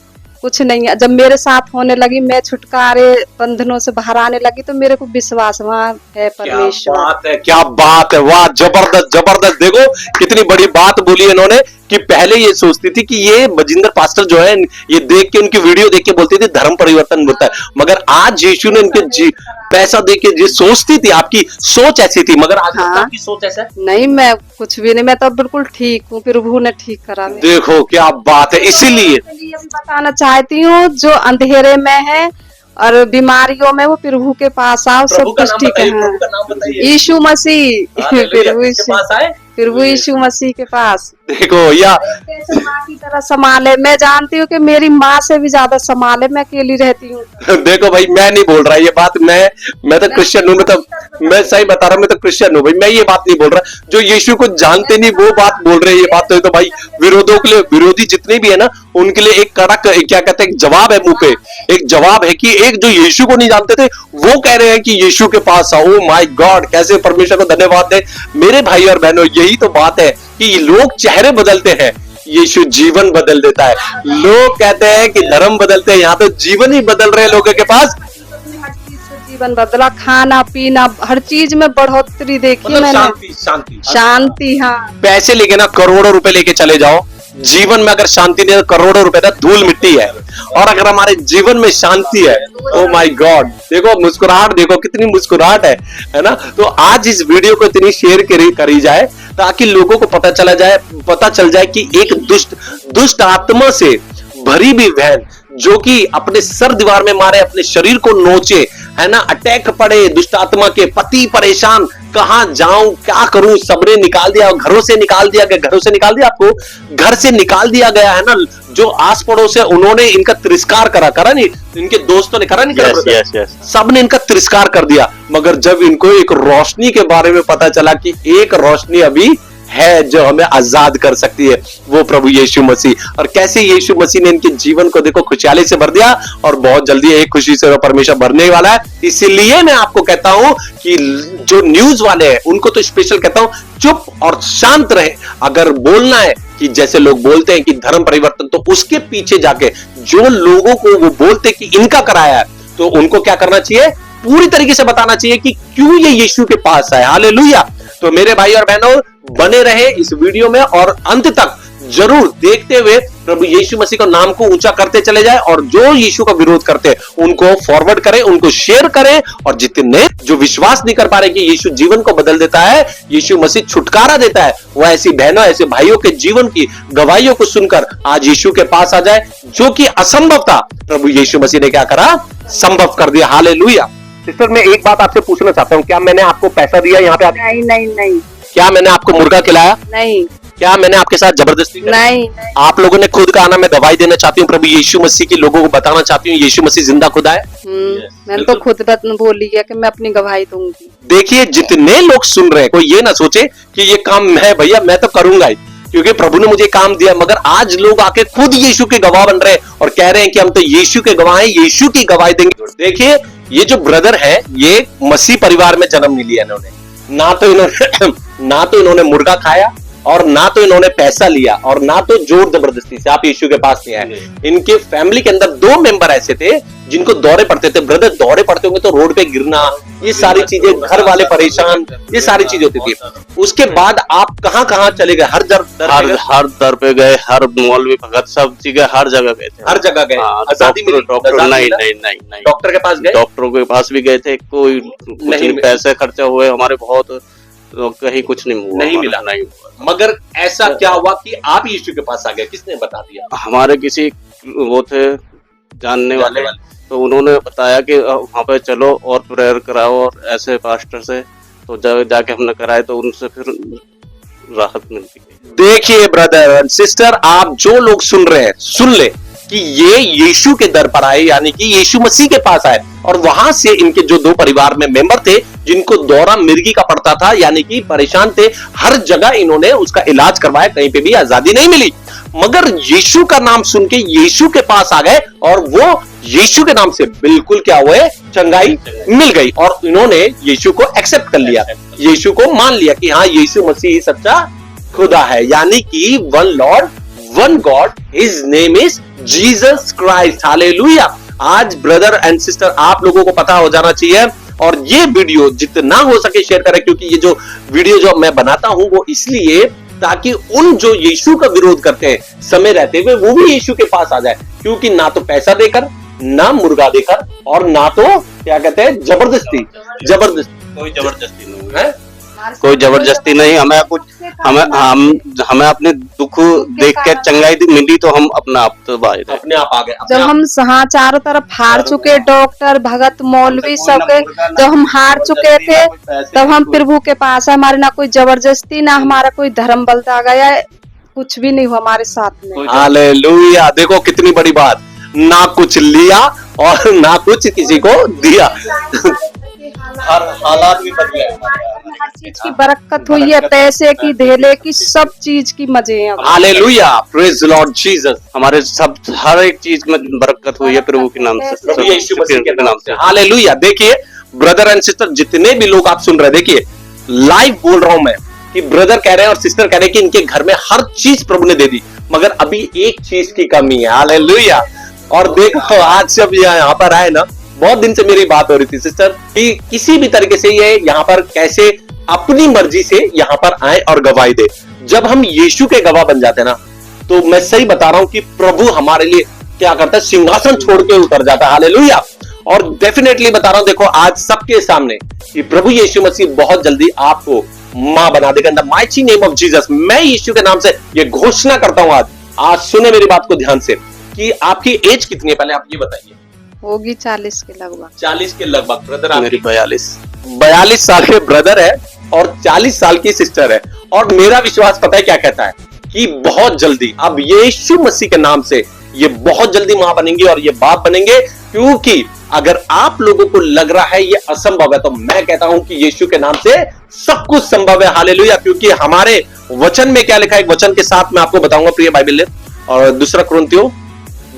कुछ नहीं है। जब मेरे साथ होने लगी, मैं छुटकारे बंधनों से बाहर आने लगी, तो मेरे को विश्वास वहाँ है परमेश्वर। क्या बात है, क्या बात है, वाह, जबरदस्त जबरदस्त। देखो कितनी बड़ी बात बोली इन्होंने कि पहले ये सोचती थी कि ये बजिंदर पास्टर जो है, ये देख के उनकी वीडियो देख के बोलती थी धर्म परिवर्तन होता है, मगर आज यीशु ने इनके पैसा दे के ये सोचती थी, आपकी सोच ऐसी थी, मगर आज आपकी सोच ऐसा नहीं, मैं कुछ भी नहीं, मैं तो बिल्कुल ठीक हूँ, प्रभु ने ठीक करा। देखो क्या बात है। इसीलिए बताना चाहती हूँ, जो अंधेरे में है और बीमारियों में, वो प्रभु के पास आओ, सब कुछ ठीक है। यीशु मसीह, प्रभु यीशु मसीह के पास। देखो या जैसे माँ की तरह संभाले। मैं जानती हूँ कि मेरी माँ से भी ज्यादा संभाले, मैं अकेली रहती हूँ। देखो भाई, मैं नहीं बोल रहा ये बात, मैं तो क्रिश्चियन हूँ, मैं सही बता रहा हूँ, मैं तो क्रिश्चियन हूँ भाई, मैं ये बात नहीं बोल रहा। जो यीशु को जानते नहीं वो बात बोल रहे हैं, ये बात तो भाई विरोधों के लिए, विरोधी जितने भी है ना उनके लिए एक कड़क क्या कहते हैं, एक जवाब है मुंह पे, एक जवाब है कि एक जो यीशु को नहीं जानते थे वो कह रहे हैं कि यीशु के पास आओ। माय गॉड, कैसे परमेश्वर को धन्यवाद दे। मेरे भाई और बहनों, यही तो बात है कि लोग चेहरे बदलते हैं, यीशु जीवन बदल देता है। लोग कहते हैं कि धर्म बदलते हैं, यहाँ तो जीवन ही बदल रहे हैं लोगों के पास। हर चीज से जीवन बदला, खाना पीना हर चीज में बढ़ोतरी देखी मतलब मैंने। शांति शांति शांति, हाँ। पैसे लेके ना करोड़ों रुपए लेके चले जाओ, जीवन में अगर शांति नहीं है तो करोड़ों रुपए ना धूल मिट्टी है। और अगर हमारे जीवन में शांति है, ओ माय गॉड, देखो मुस्कुराहट, देखो कितनी मुस्कुराहट है ना। तो आज इस वीडियो को इतनी शेयर करी जाए ताकि लोगों को पता चल जाए कि एक दुष्ट आत्मा से भरी भी बहन जो कि अपने सर दीवार में मारे, अपने शरीर को नोचे, है ना, अटैक पड़े दुष्ट आत्मा के, पति परेशान, कहां जाऊं क्या करूं, सबने निकाल दिया, घरों से निकाल दिया गया, घरों से निकाल दिया, आपको घर से निकाल दिया गया है ना। जो आस पड़ोस है उन्होंने इनका तिरस्कार करा नहीं, इनके दोस्तों ने करा नहीं करा, yes. सबने इनका तिरस्कार कर दिया। मगर जब इनको एक रोशनी के बारे में पता चला कि एक रोशनी अभी है जो हमें आजाद कर सकती है, वो प्रभु यीशु मसीह। और कैसे यीशु मसीह ने इनके जीवन को देखो खुशहाली से भर दिया, और बहुत जल्दी एक खुशी से परमेश्वर भरने वाला है। इसीलिए मैं आपको कहता हूं कि जो न्यूज वाले हैं उनको तो स्पेशल कहता हूं, चुप और शांत रहे। अगर बोलना है कि जैसे लोग बोलते हैं कि धर्म परिवर्तन, तो उसके पीछे जाके जो लोगों को वो बोलते कि इनका कराया है, तो उनको क्या करना चाहिए, पूरी तरीके से बताना चाहिए कि क्यों ये यीशु के पास है। हालेलुया। तो मेरे भाई और बहनों, बने रहे इस वीडियो में और अंत तक जरूर देखते हुए प्रभु यीशु मसीह का नाम को ऊंचा करते चले जाए, और जो यीशु का विरोध करते हैं उनको फॉरवर्ड करें, उनको शेयर करें। और जितने जो विश्वास नहीं कर पा रहे कि यीशु जीवन को बदल देता है, यीशु मसीह छुटकारा देता है, वह ऐसी बहनों, ऐसे भाइयों के जीवन की गवाहियों को सुनकर आज यीशु के पास आ जाए। जो कि असंभव था, प्रभु यीशु मसीह ने क्या करा, संभव कर दिया। हालेलुया। सिस्टर, मैं एक बात आपसे पूछना चाहता हूँ, क्या मैंने आपको पैसा दिया यहाँ पे? नहीं। क्या मैंने आपको मुर्गा खिलाया? नहीं। क्या मैंने आपके साथ जबरदस्ती करी? नहीं। आप लोगों ने खुद कहा ना मैं दवाई देना चाहती हूँ प्रभु यीशु मसीह की, लोगों को बताना चाहती हूँ यीशु मसीह जिंदा खुदा है। मैंने तो खुद बोली है कि मैं अपनी गवाही दूंगी। देखिए, जितने लोग सुन रहे हैं, कोई ये ना सोचे कि ये काम मैं, भैया मैं तो करूंगा ही क्योंकि प्रभु ने मुझे काम दिया। मगर आज लोग आके खुद यीशु के गवाह बन रहे हैं और कह रहे हैं कि हम तो यीशु के गवाह हैं, यीशु की गवाही देंगे। देखिए, ये जो ब्रदर है, ये मसीह परिवार में जन्म नहीं लिया इन्होंने, ना तो इन्होंने मुर्गा खाया, और ना तो इन्होंने पैसा लिया, और ना तो जोर जबरदस्ती से आप यीशु के पास नहीं आए। इनके फैमिली के अंदर 2 मेंबर ऐसे थे जिनको दौरे पड़ते थे। ब्रदर दौरे पड़ते होंगे तो रोड पे गिरना, ये सारी चीजें, घर वाले परेशान, ये सारी चीजें होती थी। उसके बाद आप कहां चले गए? हर दर पे गए, हर मौलवी भगत, सब जगह, हर जगह गए थे, हर जगह गए। आजादी मिली? डॉक्टर नहीं। डॉक्टर के पास गए? डॉक्टरों के पास भी गए थे, कोई नहीं, पैसे खर्चा हुए हमारे बहुत, तो कहीं कुछ नहीं मिला। मगर ऐसा क्या हुआ कि आप यीशु के पास आ गए? किसने बता दिया? हमारे किसी वो थे जानने वाले, तो उन्होंने बताया कि वहाँ पे चलो और प्रेयर कराओ, और ऐसे पास्टर से, तो जाके हमने कराए, तो उनसे फिर राहत मिलती है। देखिए ब्रदर एंड सिस्टर, आप जो लोग सुन रहे हैं, सुन ले कि ये यीशु के दर पर आए, यानी कि यीशु मसीह के पास आए, और वहां से इनके जो 2 परिवार में मेंबर थे जिनको दौरा मिर्गी का पड़ता था, यानी कि परेशान थे, हर जगह इन्होंने उसका इलाज करवाया, कहीं पे भी आजादी नहीं मिली। मगर यीशु का नाम सुन के यीशु के पास आ गए, और वो यीशु के नाम से बिल्कुल क्या हुए, चंगाई मिल गई, और इन्होंने यीशु को एक्सेप्ट कर लिया, यीशु को मान लिया कि हाँ यीशु मसीह सच्चा खुदा है, यानी कि one Lord one God, his name is Jesus Christ. Hallelujah. आज ब्रदर एंड सिस्टर, आप लोगों को पता हो जाना चाहिए, और ये वीडियो जितना हो सके शेयर करें, क्योंकि ये जो वीडियो जो मैं बनाता हूं वो इसलिए ताकि उन जो यीशु का विरोध करते हैं समय रहते हुए, वो भी यीशु के पास आ जाए। क्योंकि ना तो पैसा देकर, ना मुर्गा देकर, और ना तो क्या कहते हैं जबरदस्ती कोई जबरदस्ती नहीं है, कोई जबरदस्ती नहीं। हमें अपने दुख देख के चंगाई मिली, तो हम अपने आप आ गए। जब हम चारों तरफ हार चुके, डॉक्टर भगत मौलवी सबके जब हम हार चुके थे, तब हम प्रभु के पास है। हमारे ना कोई जबरदस्ती, ना हमारा कोई धर्म बदला गया, कुछ भी नहीं हुआ हमारे साथ में। हालेलुया। देखो कितनी बड़ी बात, ना कुछ लिया और ना कुछ किसी को दिया। हर हालात भी बदले, हर चीज की बरकत हुई है, पैसे की, धेले की, सब चीज की मजे हैं। Hallelujah, praise the Lord Jesus. हमारे सब हर एक चीज में बरकत हुई है प्रभु के नाम से, प्रभु यीशु मसीह के नाम से। हालेलुया। देखिए ब्रदर एंड सिस्टर, जितने भी लोग आप सुन रहे हैं, देखिए लाइव बोल रहा हूं मैं कि ब्रदर कह रहे हैं और सिस्टर कह रहे हैं कि इनके घर में हर चीज प्रभु ने दे दी, मगर अभी एक चीज की कमी है। हालेलुया। और देखो आज जब यहाँ पर आए ना, बहुत दिन से मेरी बात हो रही थी सिस्टर कि किसी भी तरीके से ये यहाँ पर कैसे अपनी मर्जी से यहाँ पर आए और गवाही दे। जब हम यीशु के गवाह बन जाते हैं ना, तो मैं सही बता रहा हूं कि प्रभु हमारे लिए क्या करता है, सिंहासन छोड़ के उतर जाता है। हालेलुया। और डेफिनेटली बता रहा हूं, देखो आज सबके सामने कि प्रभु यीशु मसीह बहुत जल्दी आपको मां बना देगा इन the mighty name of Jesus. मैं यीशु के नाम से ये घोषणा करता हूं। आज सुने मेरी बात को ध्यान से कि आपकी एज कितनी है, पहले आप ये बताइए। होगी 40 के लगभग। 40 के लगभग। ब्रदर मेरी 42 साल के ब्रदर है और 40 साल की सिस्टर है। और मेरा विश्वास पता है क्या कहता है कि बहुत जल्दी अब यीशु मसीह के नाम से ये बहुत जल्दी मां बनेंगे और ये बाप बनेंगे। क्योंकि अगर आप लोगों को लग रहा है ये असंभव है, तो मैं कहता हूं कि यीशु के नाम से सब कुछ संभव है। हालेलुया। क्योंकि हमारे वचन में क्या लिखा है, एक वचन के साथ मैं आपको बताऊंगा प्रिय बाइबल ले। और दूसरा कुरिन्थियों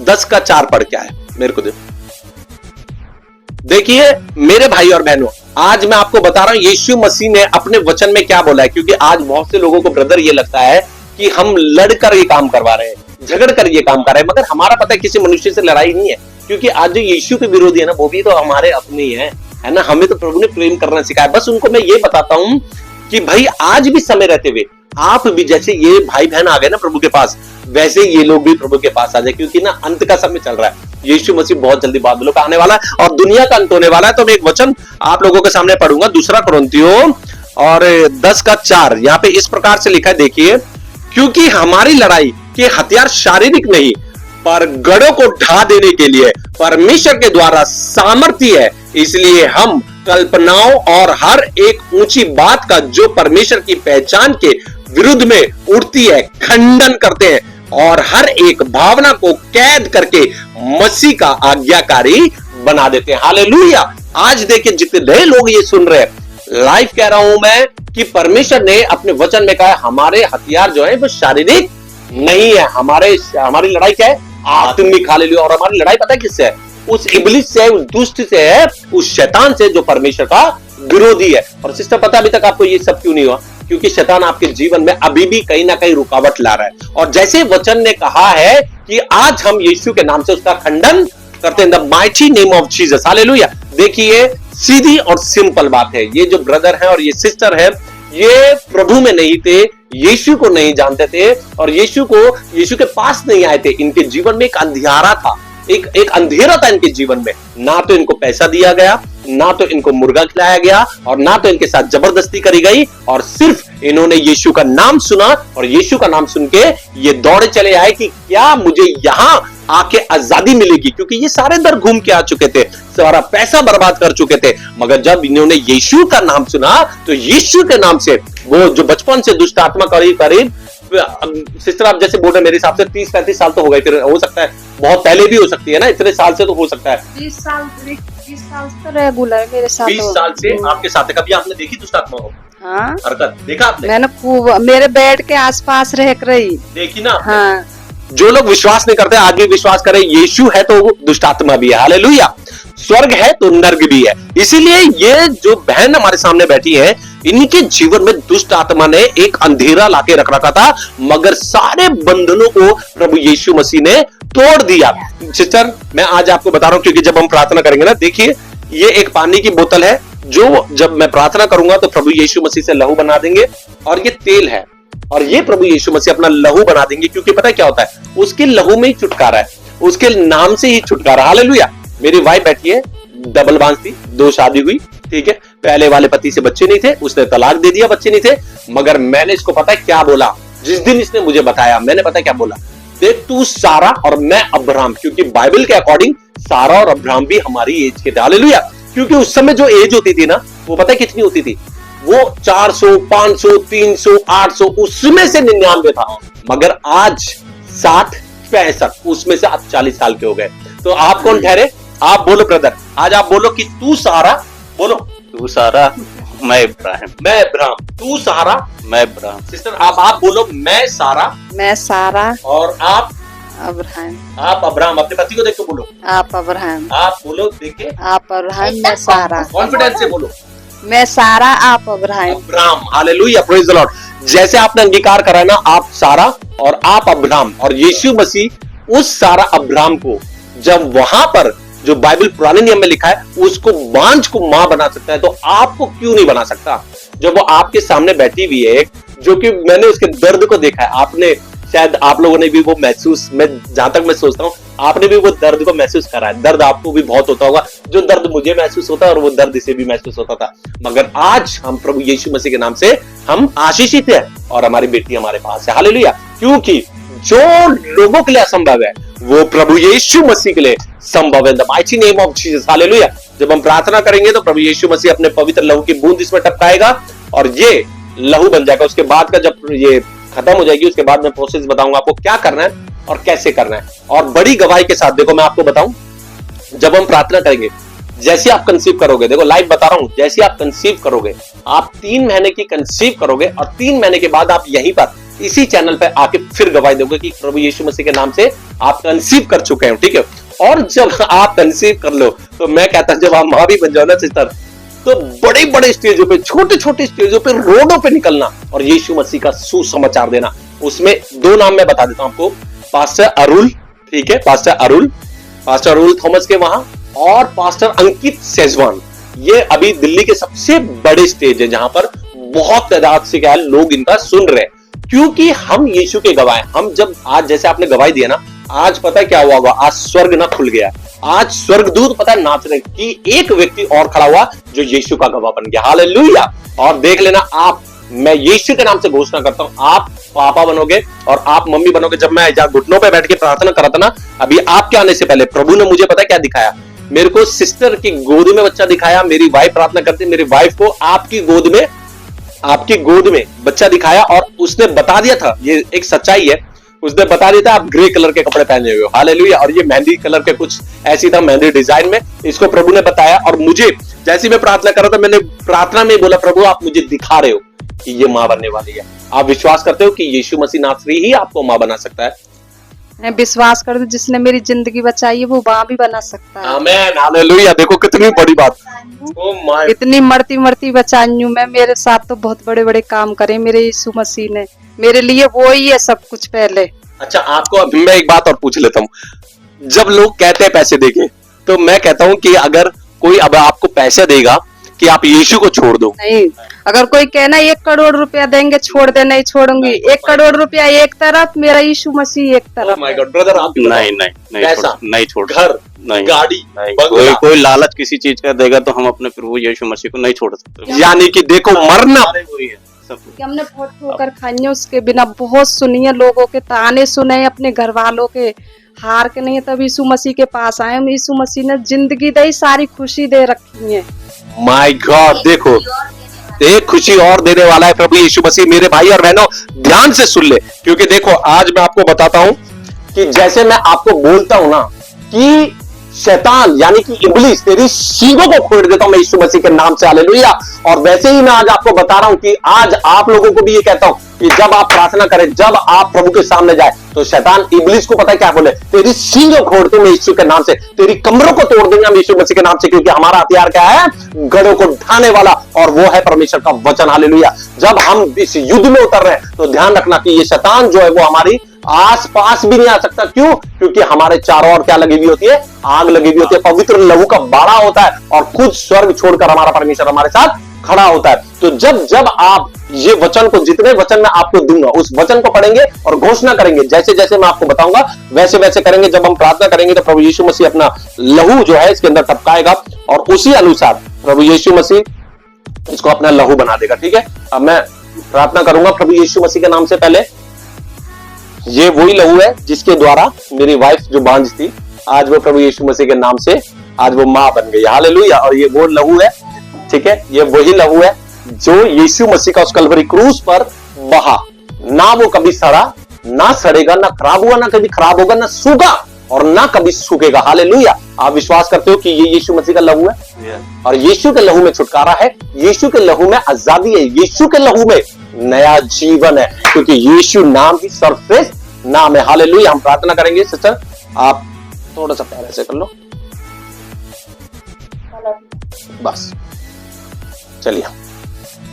10:4 पढ़ क्या है, मेरे को देखिए मेरे भाई और बहनों, आज मैं आपको बता रहा हूं यीशु मसीह ने अपने वचन में क्या बोला है। क्योंकि आज बहुत से लोगों को ब्रदर ये लगता है कि हम लड़कर ये काम करवा रहे हैं, झगड़ कर ये काम कर रहे हैं, मगर हमारा पता है किसी मनुष्य से लड़ाई नहीं है। क्योंकि आज जो यीशु के विरोधी है ना, वो भी तो हमारे अपने ही है ना। हमें तो प्रभु ने प्रेम करना सिखाया। बस उनको मैं ये बताता हूं कि भाई आज भी समय रहते हुए आप भी, जैसे ये भाई बहन आ गए ना प्रभु के पास, वैसे ये लोग भी प्रभु के पास आ जाए। क्योंकि ना अंत का समय चल रहा है, यीशु मसीह बहुत जल्दी बादलों का आने वाला है और दुनिया का अंत होने वाला है। तो मैं एक वचन आप लोगों के सामने पढ़ूंगा, दूसरा कुरिन्थियों और 10:4। यहाँ पे इस प्रकार से लिखा है, देखिए, क्योंकि हमारी लड़ाई के हथियार शारीरिक नहीं पर गढ़ों को ढा देने के लिए परमेश्वर के द्वारा सामर्थ्य है। इसलिए हम कल्पनाओं और हर एक ऊंची बात का जो परमेश्वर की पहचान के विरुद्ध में उठती है खंडन करते हैं और हर एक भावना को कैद करके मसीह का आज्ञाकारी बना देते हैं। हालेलुया। आज देखिए जितने लोग ये सुन रहे हैं, लाइव कह रहा हूं मैं कि परमेश्वर ने अपने वचन में कहा है हमारे हथियार जो है वो शारीरिक नहीं है, हमारी लड़ाई क्या है, आत्मिक। हालेलुया। और हमारी लड़ाई पता है किससे है, उस इब्लिस से, उस दुष्ट से है, उस शैतान से जो परमेश्वर का विरोधी है। और सिस्टर पता अभी तक आपको ये सब क्यों नहीं हुआ, क्योंकि शैतान आपके जीवन में अभी भी कहीं ना कहीं रुकावट ला रहा है। और जैसे वचन ने कहा है कि आज हम यीशु के नाम से उसका खंडन करते हैं, the mighty name of Jesus. Hallelujah. देखिए सीधी और सिंपल बात है, ये जो ब्रदर है और ये सिस्टर है, ये प्रभु में नहीं थे, यीशु को नहीं जानते थे और यीशु के पास नहीं आए थे। इनके जीवन में एक अंधियारा था, एक अंधेरा था इनके जीवन में। ना तो इनको पैसा दिया गया, ना तो इनको मुर्गा खिलाया गया और ना तो इनके साथ जबरदस्ती करी गई। और सिर्फ इन्होंने यीशु का नाम सुना और यीशु का नाम सुन के ये दौड़े चले आए कि क्या मुझे यहां आके आजादी मिलेगी। क्योंकि ये सारे दर घूम के आ चुके थे, सारा पैसा बर्बाद कर चुके थे, मगर जब इन्होंने यीशु का नाम सुना तो यीशु के नाम से वो जो बचपन से दुष्ट आत्मा करीब सिस्टर आप जैसे बोल रहे मेरे हिसाब से 30-35 साल तो हो गए, फिर हो सकता है बहुत पहले भी हो सकती है ना, इतने साल से तो हो सकता है। 20 साल तो रेगुलर मेरे साथ। 20 साल से आपके साथ है। कभी आपने देखी दुष्ट आत्मा को? हाँ, हरकत देखा आपने? मैंने खूब मेरे बेड के आसपास रह रही देखी ना। हाँ। जो लोग विश्वास नहीं करते आज भी विश्वास करें, यीशु है तो दुष्ट आत्मा भी है। हालेलुया। स्वर्ग है तो नर्क भी है। इसीलिए ये जो बहन हमारे सामने बैठी है, इनके जीवन में दुष्ट आत्मा ने एक अंधेरा लाके रख रखा था, मगर सारे बंधनों को प्रभु यीशु मसीह ने तोड़ दिया। सिस्टर मैं आज आपको बता रहा हूं, क्योंकि जब हम प्रार्थना करेंगे ना, देखिए ये एक पानी की बोतल है, जो जब मैं प्रार्थना करूंगा तो प्रभु यीशु मसीह से लहू बना देंगे, और ये तेल है और ये प्रभु यीशु मसीह अपना लहू बना देंगे। क्योंकि पता है क्या होता है, उसके लहू में ही छुटकारा है, उसके नाम से ही छुटकारा। हालेलुया। मेरी वाइफ बैठी है, डबल बांस थी, 2 शादी हुई, ठीक है, पहले वाले पति से बच्चे नहीं थे, उसने तलाक दे दिया, बच्चे नहीं थे, मगर मैंने इसको पता है क्या बोला, जिस दिन इसने मुझे बताया, मैंने पता क्या बोला, देख तू सारा और मैं अब्राहम, क्योंकि बाइबल के अकॉर्डिंग सारा और अब्राहम भी हमारी एज के थे। हालेलुया। क्योंकि उस समय जो एज होती थी ना, वो पता है कितनी होती थी, वो 400, 500, 300, 800 उसमें से 99 था, मगर आज 60, 65 उसमें से आप 40 साल के हो गए। तो आप कौन ठहरे? आप बोलो ब्रदर, आज आप बोलो कि तू सहारा, बोलो तू सारा, मैं इब्राहिम। मैं इब्राहिम, तू सहारा, मैं इब्राहिम। सिस्टर आप बोलो मैं सारा, मैं सारा, और आप अब्राहम, अपने पति को देख के बोलो, आप अब्राहम, आप बोलो देख के, आप अब्राहम, मैं सारा, कॉन्फिडेंस से बोलो, मैं सारा, आप Abraham. Abraham, hallelujah, praise the Lord. जैसे आपने अंगीकार करा ना, आप सारा और आप अब्राहम, और यीशु मसीह उस सारा अब्राहम को जब वहां पर जो बाइबल पुराने नियम में लिखा है उसको बांझ को मां बना सकता है, तो आपको क्यों नहीं बना सकता? जब वो आपके सामने बैठी हुई है, जो कि मैंने उसके दर्द को देखा है, आपने शायद आप लोगों ने भी वो महसूस, मैं जहां तक मैं सोचता हूँ आपने भी वो दर्द को महसूस करा है। दर्द आपको भी बहुत होता होगा, जो दर्द मुझे महसूस होता है और वो दर्द इसे भी महसूस होता था, मगर आज हम प्रभु यीशु मसीह के नाम से हम आशीषित है और हमारी बेटी हमारे पास है। हालेलुया, क्योंकि जो लोगों के लिए असंभव है वो प्रभु यीशु मसीह के लिए संभव है। The mighty name of Jesus, hallelujah. जब हम प्रार्थना करेंगे तो प्रभु यीशु मसीह अपने पवित्र लहू की बूंद इसमें टपकाएगा और ये लहू बन जाएगा। उसके बाद का जब ये खत्म हो जाएगी, उसके बाद मैं प्रोसेस बताऊंगा आपको क्या करना है और कैसे करना है, और बड़ी गवाही के साथ। देखो मैं आपको बताऊं, जब हम प्रार्थना करेंगे, जैसे आप कंसीव करोगे, देखो लाइव बता रहा हूं, जैसे आप कंसीव करोगे, आप 3 महीने की कंसीव करोगे और 3 महीने के बाद आप यहीं पर इसी चैनल पे आके फिर गवाही दोगे कि प्रभु यीशु मसीह के नाम से आप कंसीव कर चुके हैं, ठीक है। और जब आप कंसीव कर लो तो मैं कहता हूं, जब आप मां भी बन जाओ ना सिस्टर, तो बड़े बड़े स्टेजों पे, छोटे छोटे स्टेजों पे, रोडों पे निकलना और यीशु मसीह का सुसमाचार देना। उसमें 2 नाम मैं बता देता हूं आपको, पास्टर अरुल, ठीक है, पास्टर अरुल थॉमस के वहां, और पास्टर अंकित सेजवान। ये अभी दिल्ली के सबसे बड़े स्टेज है जहां पर बहुत तादाद से क्या है लोग इनका सुन रहे हैं, क्योंकि हम यीशु के गवाह हैं। हम जब आज जैसे आपने गवाही दिया ना, आज पता है क्या हुआ होगा, आज स्वर्ग ना खुल गया, आज स्वर्गदूत पता है नाच रहे कि एक व्यक्ति और खड़ा हुआ जो यीशु का गवाह बन गया। हालेलुया। और देख लेना आप, मैं यीशु के नाम से घोषणा करता हूं, आप पापा बनोगे और आप मम्मी बनोगे। जब मैं घुटनों पे बैठ के प्रार्थना कर रहा था ना, अभी आपके आने से पहले प्रभु ने मुझे पता है क्या दिखाया, मेरे को सिस्टर की गोद में बच्चा दिखाया। मेरी वाइफ प्रार्थना करती, मेरी वाइफ को आपकी गोद में बच्चा दिखाया, और उसने बता दिया था, ये एक सच्चाई है, उसने बता दिया था आप ग्रे कलर के कपड़े पहने हुए हो। हालेलुया। और ये मेहंदी कलर के कुछ ऐसी था, मेहंदी डिजाइन में, इसको प्रभु ने बताया। और मुझे जैसे मैं प्रार्थना कर रहा था, मैंने प्रार्थना में बोला, प्रभु आप मुझे दिखा रहे हो कि ये मां बनने वाली है। आप विश्वास करते हो कि यीशु मसीह नासरी ही आपको मां बना सकता है? मैं विश्वास करती हूँ, जिसने मेरी जिंदगी बचाई है वो मां भी बना सकता है। आमीन, हालेलुया। देखो कितनी बड़ी बात, ओ माय, इतनी मरती बचाई हूँ मैं। मेरे साथ तो बहुत बड़े बड़े काम करे मेरे यीशु मसीह ने, मेरे लिए वो ही है सब कुछ पहले। अच्छा, आपको अभी मैं एक बात और पूछ लेता हूँ। जब लोग कहते हैं पैसे देंगे, तो मैं कहता हूँ कि अगर कोई अब आपको पैसे देगा कि आप यीशु को छोड़ दो, नहीं, अगर कोई कहना 1 करोड़ रुपया देंगे छोड़ दे, नहीं छोड़ूंगी। 1 करोड़ रुपया एक तरफ, मेरा यीशु मसीह एक तरफ। माय गॉड ब्रदर, आप नहीं छोड़, घर, नहीं, गाड़ी, कोई लालच किसी चीज का देगा तो हम अपने प्रभु यीशु मसीह को नहीं छोड़ सकते। यानी कि देखो मरना, वही है सब कुछ। हमने बहुत ठोकर खाई है उसके बिना, बहुत सुनी है, लोगों के ताने सुने, अपने घर वालों के, हार के नहीं है, तब यीशु मसीह के पास आए हम। यीशु मसीह ने जिंदगी दे, सारी खुशी दे रखी है। माय गॉड, देखो एक खुशी और देने वाला है प्रभु यीशु मसीह। मेरे भाई और बहनों ध्यान से सुन ले, क्योंकि देखो आज मैं आपको बताता हूं कि जैसे मैं आपको बोलता हूं ना कि शैतान यानी कि इब्लिस तेरी सींगों को खोल देता हूं मैं यीशु मसीह के नाम से, हालेलुया। और वैसे ही मैं आज आपको बता रहा हूं कि आज आप लोगों को भी ये कहता हूं कि जब आप प्रार्थना करें, जब आप प्रभु के सामने जाए, तो शैतान इब्लिस को पता है क्या बोले, तेरी सींगों खोल दूं मैं यीशु के नाम से, तेरी कमरों को तोड़ देंगे हम यीशु मसीह के नाम से, क्योंकि हमारा हथियार क्या है, गढ़ों को ढाने वाला, और वो है परमेश्वर का वचन, हालेलुया। जब हम इस युद्ध में उतर रहे हैं तो ध्यान रखना कि ये शैतान जो है वो हमारी आस पास भी नहीं आ सकता। क्यों? क्योंकि हमारे चारों ओर क्या लगी हुई होती है, आग लगी हुई होती है, पवित्र लहू का बाड़ा होता है, और खुद स्वर्ग छोड़कर हमारा परमेश्वर हमारे साथ खड़ा होता है। तो जब आप ये वचन को, जितने वचन मैं आपको दूंगा उस वचन को पढ़ेंगे और घोषणा करेंगे, जैसे जैसे मैं आपको बताऊंगा वैसे वैसे करेंगे। जब हम प्रार्थना करेंगे तो प्रभु यीशु मसीह अपना लहू जो है इसके अंदर टपकाएगा, और उसी अनुसार प्रभु यीशु मसीह इसको अपना लहू बना देगा, ठीक है। अब मैं प्रार्थना करूंगा प्रभु यीशु मसीह के नाम से। पहले ये वही लहू है जिसके द्वारा मेरी वाइफ जो बांझ थी, आज वो प्रभु यीशु मसीह के नाम से आज वो मां बन गई, हालेलुया। और ये वो लहू है, ठीक है, ये वही लहू है जो यीशु मसीह का उस कलवरी क्रूस पर बहा, ना वो कभी सड़ा, ना सड़ेगा, ना खराब हुआ, ना कभी खराब होगा, ना सूखा और ना कभी सूखेगा। हालेलुया। आप विश्वास करते हो कि ये यीशु मसीह का लहू है? और यीशु के लहू में छुटकारा है, यीशु के लहू में आजादी है, यीशु के लहू में नया जीवन है, क्योंकि यीशु नाम ही सर्वश्रेष्ठ नाम है। हालेलुया। हम प्रार्थना करेंगे। सिस्टर आप थोड़ा सा पैर ऐसे कर लो, बस। चलिए,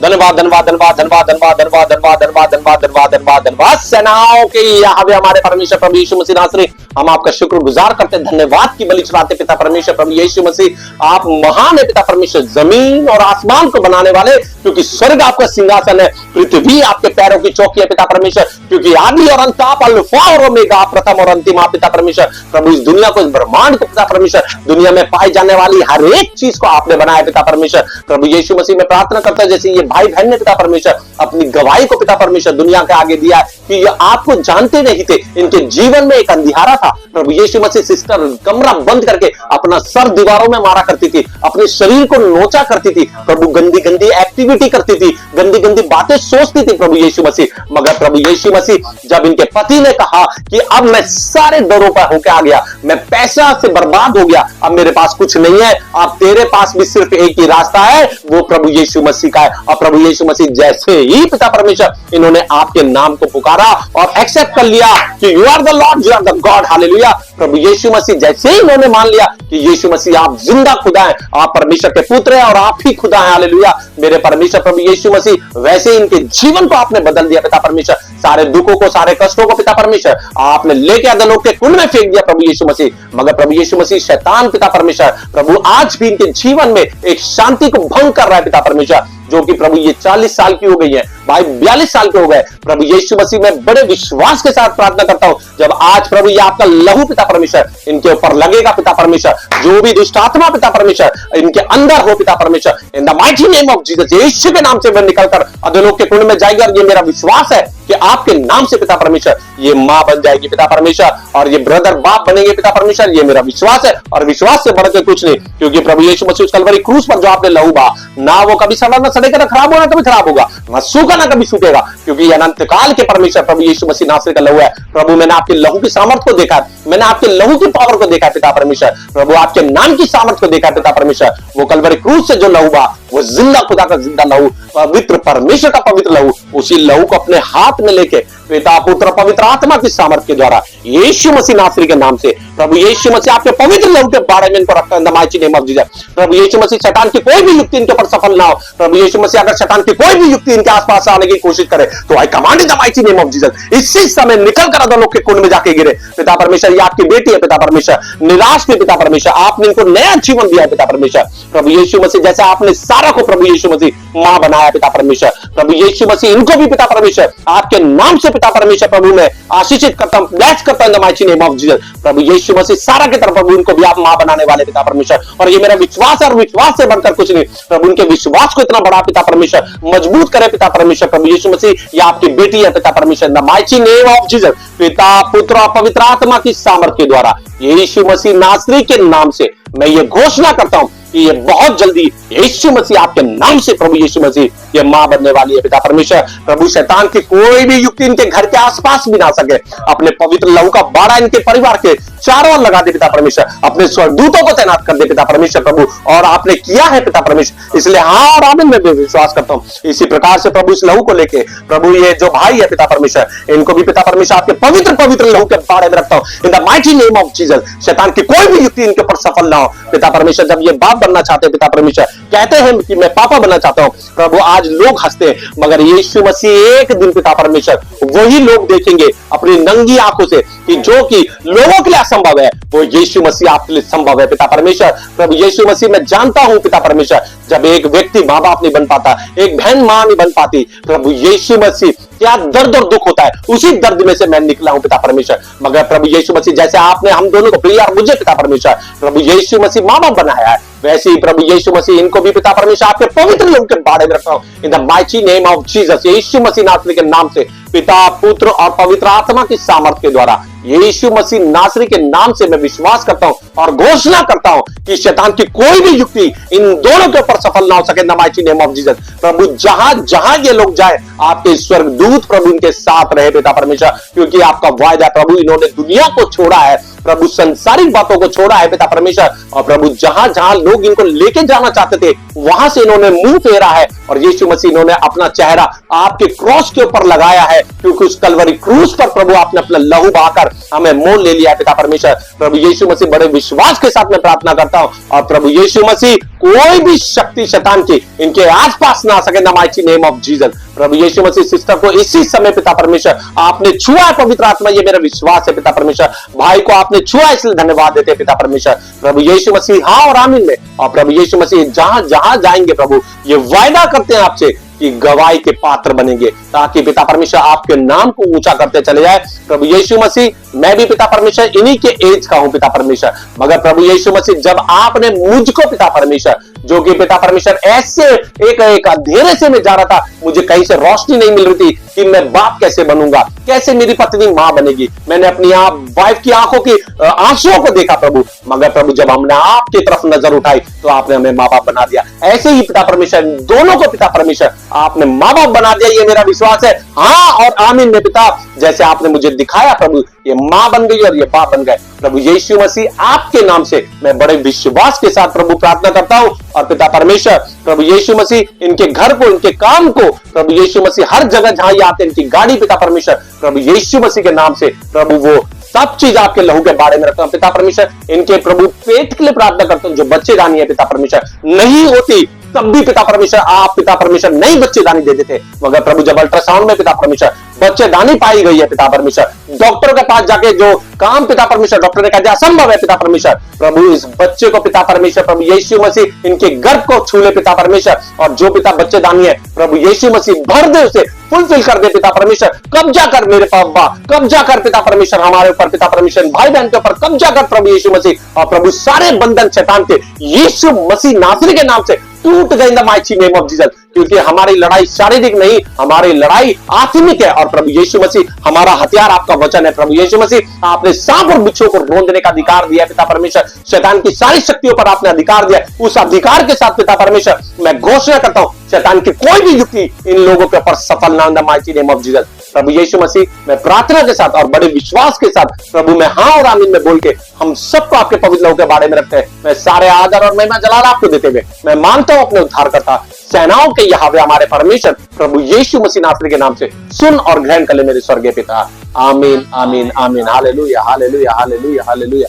धन्यवाद धन्यवाद धन्यवाद धन्यवाद धन्यवाद धन्यवाद धन्यवाद धन्यवाद धन्यवाद धन्यवाद धन्यवाद धन्यवाद सेनाओं के यहोवा हमारे परमेश्वर प्रभु यीशु मसीह नासरी, हम आपका शुक्रगुजार करते हैं, धन्यवाद की बलि चढ़ाते पिता परमेश्वर प्रभु यीशु मसीह। आप महान है पिता परमेश्वर, जमीन और आसमान को बनाने वाले, क्योंकि स्वर्ग आपका सिंहासन है, पृथ्वी आपके पैरों की चौकी है पिता परमेश्वर, क्योंकि आदि और अंत आप, अल्फा और ओमेगा, प्रथम और अंतिम आप पिता परमेश्वर प्रभु। इस दुनिया को, इस ब्रह्मांड को पिता परमेश्वर, दुनिया में पाई जाने वाली हर एक चीज को आपने बनाया पिता परमेश्वर प्रभु यीशु मसीह। में प्रार्थना करता है जैसे ये भाई बहन ने पिता परमेश्वर अपनी गवाही को पिता परमेश्वर दुनिया के आगे दिया कि ये आपको जानते नहीं थे, इनके जीवन में एक अंधियारा था प्रभु यीशु मसीह। सिस्टर कमरा बंद करके अपना सर दीवारों में मारा करती थी, अपने शरीर को नोचा करती थी प्रभु, गंदी गंदी एक्टिविटी करती थी, गंदी गंदी बातें सोचती थी प्रभु यीशु मसीह। मगर प्रभु यीशु मसीह जब इनके पति ने कहा कि अब मैं सारे दरों पर होके आ गया, मैं पैसा से बर्बाद हो गया, अब मेरे पास कुछ नहीं है, अब तेरे पास भी सिर्फ एक ही रास्ता है, वो प्रभु यीशु मसीह का है। और प्रभु यीशु मसीह जैसे ही पिता परमेश्वर इन्होंने आपके नाम को पुकारा और एक्सेप्ट कर लिया कि you are the Lord, you are the God, hallelujah. प्रभु यीशु मसीह जैसे ही इन्होंने मान लिया कि यीशु मसीह आप जिंदा खुदा हैं, आप परमेश्वर के पुत्र हैं और आप ही खुदा हैं, हालेलुया मेरे परमेश्वर प्रभु यीशु मसीह, वैसे इनके जीवन को आपने बदल दिया पिता परमेश्वर। सारे दुखों को, सारे कष्टों को पिता परमेश्वर आपने लेके अधोलोक के कुंड में फेंक दिया प्रभु यीशु मसीह। मगर प्रभु यीशु मसीह शैतान पिता परमेश्वर प्रभु आज भी इनके जीवन में एक शांति को भंग कर रहा है पिता परमेश्वर, जो कि प्रभु ये 40 साल की हो गई है, भाई 42 साल के हो गए प्रभु यीशु मसीह। में बड़े विश्वास के साथ प्रार्थना करता हूं, जब आज प्रभु ये आपका लहू पिता परमेश्वर इनके ऊपर लगेगा पिता परमेश्वर, जो भी दुष्ट आत्मा पिता परमेश्वर इनके अंदर हो पिता परमेश्वर, in the mighty name of Jesus, यीशु के नाम से मैं निकलकर अधोलोक के कुंड में जाएगी। और ये मेरा विश्वास है कि आपके नाम से पिता परमेश्वर ये मां बन जाएगी पिता परमेश्वर, और ये ब्रदर बाप बनेंगे पिता परमेश्वर, ये मेरा विश्वास है। और विश्वास से बढ़कर कुछ नहीं, क्योंकि प्रभु यीशु मसीह उस कलवरी क्रूस पर जो आपने लहू बहा, ना वो कभी सड़ा ना सड़ेगा, ना खराब होगा, कभी खराब होगा, ना सूखा ना कभी सूखेगा, क्योंकि ये अनंत काल के परमेश्वर प्रभु यीशु मसीह नासरी का लहू है। प्रभु मैंने आपके लहू की सामर्थ को देखा, मैंने आपके लहू की पावर को देखा पिता परमेश्वर प्रभु, आपके नाम की सामर्थ को देखा पिता परमेश्वर। वो कलवरी क्रूस से जो लहू बहा, वो जिंदा खुदा का जिंदा लहू, पवित्र परमेश्वर का पवित्र लहू, उसी लहू को अपने हाथ में लेके पिता पुत्र पवित्र आत्मा की सामर्थ के द्वारा यीशु मसीह नासरी के नाम से प्रभु यीशु मसीह आपके पवित्र लहू के बारे में इनको रखता है in the mighty name of Jesus. प्रभु यीशु मसीह शैतान की कोई भी युक्ति इनके ऊपर सफल ना हो। प्रभु यीशु मसीह अगर शैतान की कोई भी युक्ति इनके आसपास आने की कोशिश करे तो आई command in the mighty name of Jesus, इसी समय निकल कर अधोलोक के कुंड में जाके गिरे पिता परमेश्वर। ये आपकी बेटी है पिता परमेश्वर, निराश थी पिता परमेश्वर, आपने इनको नया जीवन दिया पिता परमेश्वर प्रभु यीशु मसीह। जैसे आपने सारा को प्रभु यीशु मसीह मां बनाया पिता परमेश्वर प्रभु यीशु मसीह, इनको भी पिता परमेश्वर आपके नाम से पिता परमेश्वर प्रभु मैं आशीषित करता हूं, ब्लेस करता हूं in the mighty name of Jesus प्रभु यीशु मसीह। सारा की तरफ प्रभु इनको भी आप मां बनाने वाले पिता परमेश्वर, और ये मेरा विश्वास है और विश्वास से बढ़कर कुछ नहीं प्रभु, उनके विश्वास को इतना बड़ा पिता परमेश्वर मजबूत करे पिता परमेश्वर प्रभु यीशु मसीह। ये आपकी बेटी है पिता परमेश्वर in the mighty name of Jesus, पिता पुत्र और पवित्र आत्मा की सामर्थ के द्वारा यीशु मसीह नासरी के नाम से मैं ये घोषणा करता हूं कि ये बहुत जल्दी यीशु मसीह आपके नाम से प्रभु यीशु मसीह ये मां बनने वाली है पिता परमेश्वर प्रभु। शैतान की कोई भी युक्ति इनके घर के आसपास भी ना सके, अपने पवित्र लहू का बाड़ा इनके परिवार के चारों ओर लगा दे पिता परमेश्वर, अपने स्वर्गदूतों को तैनात कर दे पिता परमेश्वर प्रभु, और आपने किया है पिता परमेश्वर, इसलिए हाँ और आमीन में भी विश्वास करता हूं। इसी प्रकार से प्रभु इस लहू को लेके प्रभु ये जो भाई है पिता परमेश्वर, इनको भी पिता परमेश्वर आपके पवित्र पवित्र लहू के बाड़े में रखता हूं in the mighty name of Jesus. शैतान की कोई भी युक्ति इनके ऊपर सफल ना हो पिता परमेश्वर। जब ये बाप बनना चाहते हैं पिता परमेश्वर, कहते हैं कि मैं पापा बनना चाहता हूं प्रभु, आज लोग हंसते हैं, मगर यीशु मसीह एक दिन पिता परमेश्वर वही लोग देखेंगे अपनी नंगी आंखों से कि जो कि लोगों के लिए असंभव है वो यीशु मसीह आपके लिए संभव है पिता परमेश्वर प्रभु यीशु मसीह। मैं जानता हूं पिता परमेश्वर, जब एक व्यक्ति मां बाप नहीं बन पाता, एक बहन मां नहीं बन पाती प्रभु यीशु मसीह, क्या दर्द और दुख होता है, उसी दर्द में से मैं निकला हूं पिता परमेश्वर। मगर प्रभु यीशु मसीह जैसे आपने हम दोनों को प्रिय और मुझे पिता परमेश्वर प्रभु यीशु मसीह मां बाप बनाया है, वैसे ही प्रभु यीशु मसीह इनको भी पिता परमेश्वर आपके पवित्र लहू के बाड़े में रखता हूं in the mighty name of Jesus. यीशु मसीह नासरी के नाम से पिता पुत्र और पवित्र आत्मा की सामर्थ के द्वारा यीशु मसीह नासरी के नाम से मैं विश्वास करता हूं और घोषणा करता हूं कि शैतान की कोई भी युक्ति इन दोनों के ऊपर सफल ना हो सके। In the mighty name of Jesus. प्रभु जहां जहां ये लोग जाए, आपके स्वर्गदूत प्रभु इनके साथ रहे पिता परमेश्वर, क्योंकि आपका वायदा प्रभु, इन्होंने दुनिया को छोड़ा है प्रभु, संसारिक बातों को छोड़ा है पिता परमेश्वर, और प्रभु जहां जहां लोग इनको लेके जाना चाहते थे वहां से इन्होंने मुंह फेरा है, और यीशु मसीह इन्होंने अपना चेहरा आपके क्रॉस के ऊपर लगाया है, क्योंकि उस कलवरी क्रूस पर प्रभु आपने अपना लहू बहाकर हमें मोल ले लिया है पिता परमेश्वर। प्रभु यीशु मसीह बड़े विश्वास के साथ मैं प्रार्थना करता हूं, और प्रभु यीशु मसीह कोई भी शक्ति शैतान की इनके आसपास ना आ सके। The mighty name of Jesus. प्रभु यीशु मसीह सिस्टर को इसी समय पिता परमेश्वर आपने छुआ है पवित्र आत्मा, ये मेरा विश्वास है पिता परमेश्वर। भाई को आपने छुआ, इसलिए धन्यवाद देते हैं पिता परमेश्वर। प्रभु यीशु मसीह हाँ और आमीन में, और प्रभु यीशु मसीह जहां जहां जाएंगे प्रभु ये वायदा करते हैं आपसे कि गवाही के पात्र बनेंगे, ताकि पिता परमेश्वर आपके नाम को ऊंचा करते चले जाए। प्रभु यीशु मसीह, मैं भी पिता परमेश्वर इन्हीं के एज का हूं पिता परमेश्वर, मगर प्रभु यीशु मसीह जब आपने मुझको पिता परमेश्वर, जो कि पिता परमेश्वर ऐसे एक अंधेरे से मैं जा रहा था, मुझे कहीं से रोशनी नहीं मिल रही थी कि मैं बाप कैसे बनूंगा, कैसे मेरी पत्नी मां बनेगी। मैंने अपनी वाइफ की आंखों की आंसुओं को देखा प्रभु, मगर प्रभु जब हमने आपकी तरफ नजर उठाई तो आपने हमें मां बाप बना दिया। ऐसे ही पिता परमेश्वर दोनों को पिता परमेश्वर आपने मां बाप बना दिया, ये मेरा विश्वास है हाँ और आमीन में पिता। जैसे आपने मुझे दिखाया प्रभु, ये मां बन गई और ये बाप बन गए। प्रभु यीशु मसीह आपके नाम से मैं बड़े विश्वास के साथ प्रभु प्रार्थना करता हूं, और पिता परमेश्वर प्रभु यीशु मसीह इनके घर को, इनके काम को, प्रभु यीशु मसीह हर जगह जहां ये आते हैं, इनकी गाड़ी पिता परमेश्वर प्रभु यीशु मसीह के नाम से प्रभु वो सब चीज आपके लहू के बारे में रखता हूं पिता परमेश्वर। इनके प्रभु पेट के लिए प्रार्थना करता हूं, जो बच्चेदानी है पिता परमेश्वर नहीं होती तब भी पिता परमेश्वर आप पिता परमेश्वर नई बच्चेदानी दे देते, मगर प्रभु जब अल्ट्रासाउंड में पिता परमेश्वर बच्चेदानी पाई गई है पिता परमेश्वर, डॉक्टर के पास जाके जो काम पिता परमेश्वर डॉक्टर ने कहा असंभव है पिता परमेश्वर, प्रभु इस बच्चे को पिता परमेश्वर प्रभु यीशु मसीह इनके गर्भ को छू ले पिता परमेश्वर, और जो पिता बच्चेदानी है प्रभु यीशु मसीह भर दे, उसे फुलफिल कर दे पिता परमेश्वर। कब्जा कर मेरे पापा, कब्जा कर पिता परमेश्वर हमारे ऊपर पिता परमेश्वर, भाई बहन के ऊपर कब्जा कर प्रभु यीशु मसीह, और प्रभु सारे बंधन शैतान के यीशु मसीह नासरी के नाम से टूट गए इन the mighty name of Jesus. क्योंकि हमारी लड़ाई शारीरिक नहीं, हमारी लड़ाई आत्मिक है, और प्रभु यीशु मसीह हमारा हथियार आपका वचन है। प्रभु यीशु मसीह आपने सांप और बिच्छू को रोंदने का अधिकार दिया पिता परमेश्वर, शैतान की सारी शक्तियों पर आपने अधिकार दिया। उस अधिकार के साथ पिता परमेश्वर मैं घोषणा करता हूं, शैतान की कोई भी युक्ति इन लोगों के ऊपर सफल ना, in the mighty name of Jesus. प्रभु यीशु मसीह मैं प्रार्थना के साथ और बड़े विश्वास के साथ प्रभु मैं हाँ और आमीन में बोल के हम सबको आपके पवित्र लहू के बारे में रखते हैं। मैं सारे आदर और महिमा जलाल आपको देते हुए मैं मानता हूं अपने उद्धारकर्ता सेनाओं के यहोवा हमारे परमेश्वर प्रभु यीशु मसीह नासरी के नाम से सुन और ग्रहण कर ले मेरे स्वर्गीय पिता। आमीन आमीन आमीन। Hallelujah hallelujah hallelujah hallelujah.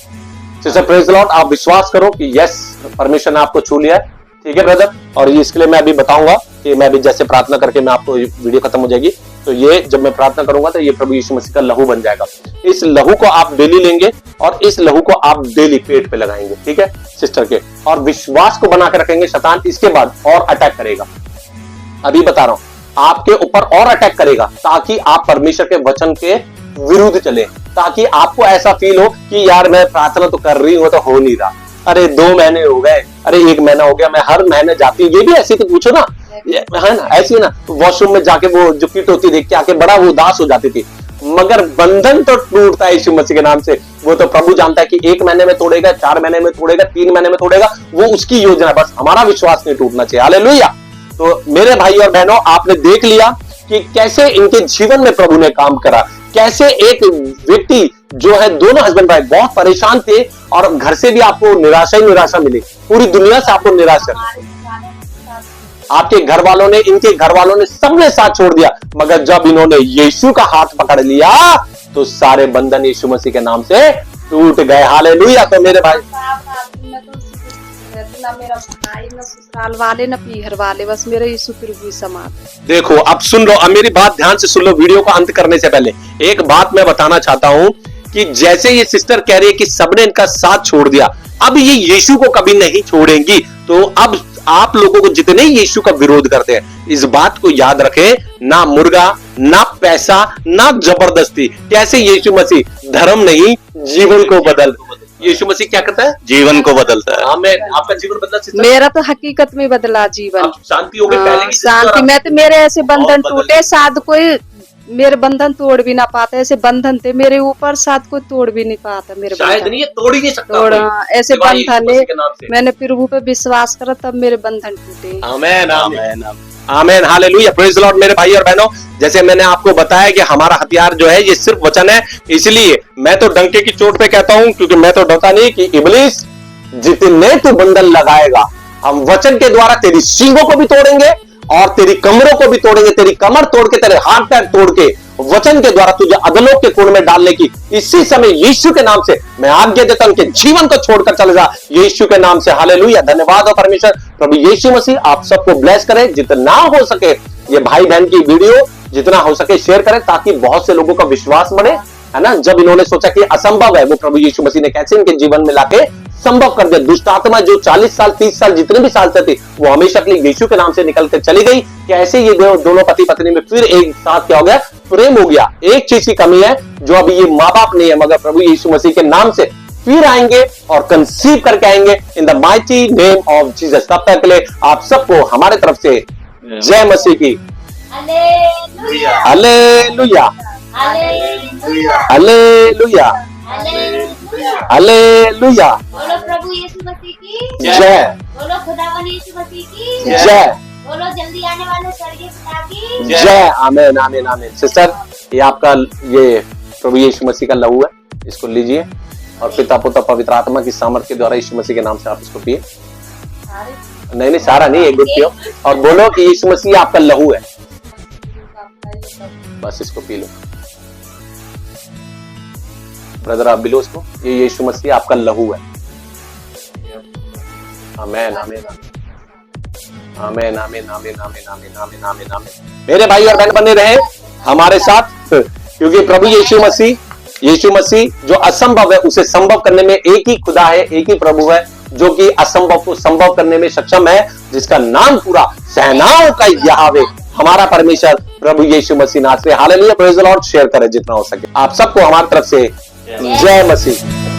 Sister praise the Lord, आप विश्वास करो कि यस परमेश्वर ने आपको छू लिया है, ठीक है ब्रदर। और इसके लिए मैं अभी बताऊंगा कि मैं भी जैसे प्रार्थना करके मैं आपको वीडियो खत्म हो जाएगी, तो ये जब मैं प्रार्थना करूंगा तो ये प्रभु यीशु मसीह का लहू बन जाएगा। इस लहू को आप डेली लेंगे और इस लहू को आप डेली पेट पे लगाएंगे, ठीक है सिस्टर के, और विश्वास को बना के रखेंगे। शैतान इसके बाद और अटैक करेगा, अभी बता रहा हूं आपके ऊपर और अटैक करेगा, ताकि आप परमेश्वर के वचन के विरुद्ध चले, ताकि आपको ऐसा फील हो कि यार मैं प्रार्थना तो कर रही हूं तो हो नहीं रहा, अरे 2 महीने हो गए, अरे 1 महीना हो गया, मैं हर महीने जाती हूँ। ये भी ऐसी तो पूछो ना, है ना, ऐसी ना वॉशरूम में जाके वो जो किट होती देख के आके बड़ा वो उदास हो जाती थी, मगर बंधन तो टूटता है यीशु मसीह के नाम से। वो तो प्रभु जानता है कि 1 महीने में तोड़ेगा, 4 महीने में तोड़ेगा, 3 महीने में तोड़ेगा, वो उसकी योजना है, बस हमारा विश्वास नहीं टूटना चाहिए। हालेलुया। तो मेरे भाई और बहनों, आपने देख लिया कि कैसे इनके जीवन में प्रभु ने काम करा, कैसे एक व्यक्ति जो है, दोनों हस्बैंड वाइफ बहुत परेशान थे और घर से भी आपको निराशा ही निराशा मिली, पूरी दुनिया से आपको निराशा, आपके घर वालों ने, इनके घर वालों ने, सबने साथ छोड़ दिया, मगर जब इन्होंने यीशु का हाथ पकड़ लिया तो सारे बंधन यीशु मसीह के नाम से टूट गए। हालेलुया। तो मेरे भाई, ना मेरा भाई, ना ससुराल वाले, ना पीहर वाले, बस मेरे यीशु प्रभु समान। देखो अब सुन लो, अब मेरी बात ध्यान से सुन लो। वीडियो को अंत करने से पहले एक बात मैं बताना चाहता हूं कि जैसे ये सिस्टर कह रही है कि सबने इनका साथ छोड़ दिया, अब ये यीशु को कभी नहीं छोड़ेंगी। तो अब आप लोगों को जितने यीशु का विरोध करते हैं, इस बात को याद रखें, ना मुर्गा, ना पैसा, ना जबरदस्ती, कैसे यीशु मसीह धर्म नहीं जीवन को बदल, यीशु मसीह क्या करता है? जीवन को बदलता है। हाँ, मैं आपका जीवन बदला सिस्टर? मेरा तो हकीकत में बदला जीवन। अब शांति हो गई पहले की शांति में तो मेरे ऐसे बंधन टूटे, शायद कोई मेरे बंधन तोड़ भी ना पाता, ऐसे बंधन थे मेरे ऊपर, साथ कोई तोड़ भी नहीं पाता मेरे शायद बंधन। नहीं, ये तोड़ ही नहीं सकता तोड़, कोई, हाँ, ऐसे सिवाय यीशु बंधन है। मसीह के नाम से। मैंने प्रभु पे विश्वास करा तब मेरे बंधन टूटे। आमेन, आमेन, आमेन, आमेन, हालेलुया, प्रेज द लॉर्ड। मेरे भाई और बहनों, जैसे मैंने आपको बताया कि हमारा हथियार जो है ये सिर्फ वचन है, इसलिए मैं तो डंके की चोट पे कहता हूं, क्योंकि मैं तो डरता नहीं कि इब्लीस जितने तू बंधन लगाएगा, हम वचन के द्वारा तेरी सींगों को भी तोड़ेंगे और तेरी कमरों को भी तोड़ेंगे, तेरी कमर तोड़ के, तेरे हाथ पैर तोड़ के, वचन के द्वारा तुझे अधोलोक के कुंड में डालने की इसी समय यीशु के नाम से मैं आज्ञा देता हूं कि जीवन को छोड़कर चले जा, यीशु के नाम से। हालेलुया, धन्यवाद हो परमेश्वर। प्रभु यीशु मसीह आप सबको ब्लेस करे। जितना हो सके ये भाई बहन की वीडियो जितना हो सके शेयर करें, ताकि बहुत से लोगों का विश्वास बढ़े, है ना। जब इन्होंने सोचा कि असंभव है, वो प्रभु यीशु मसीह ने कैसे इनके जीवन में लाके संभव कर दिया। दुष्ट आत्मा जो 40 साल 30 साल जितने भी साल से थी, वो हमेशा के लिए यीशु के नाम से निकल कर चली गई। कैसे ये दोनों पति पत्नी में फिर एक साथ क्या हो गया, प्रेम हो गया। एक चीज की कमी है, जो अभी ये माँ बाप नहीं है, मगर प्रभु यीशु मसीह के नाम से फिर आएंगे और कंसीव करके आएंगे इन the mighty name of Jesus. तब तक के लिए आप सबको हमारे तरफ से जय मसीह की। Hallelujah, hallelujah, hallelujah, hallelujah, hallelujah. Hallelujah. बोलो प्रभु यीशु मसीह की जय, बोलो खुदावन यीशु मसीह की जय, बोलो जल्दी आने वाले स्वर्गीय पिता की जय। आमीन, आमीन, आमीन। सिस्टर, ये आपका ये प्रभु यीशु मसीह का लहू है, इसको लीजिए और पिता पुत्र पवित्र आत्मा की सामर्थ के द्वारा यीशु मसीह के नाम से आप इसको पिए। नहीं नहीं, सारा नहीं, एक गुट पियो और बोलो कि यीशु मसीह आपका लहू है। बस इसको पी लो। ब्रदर आप भी लो इसको, ये यीशु मसीह आपका लहू है। आमीन, आमीन, आमीन, आमीन, आमीन, आमीन, आमीन, आमीन, आमीन, आमीन। मेरे भाई और बहन बने रहे हमारे साथ, क्योंकि प्रभु यीशु मसीह जो असंभव है उसे संभव करने में एक ही खुदा है, एक ही प्रभु है, जो कि असंभव को संभव करने में सक्षम है, जिसका नाम पूरा सेनाओं का यहोवा हमारा परमेश्वर प्रभु यीशु मसीह नाम से। Hallelujah, praise the Lord. Share करें जितना हो सके। आप सबको हमारी तरफ से जय मसीह।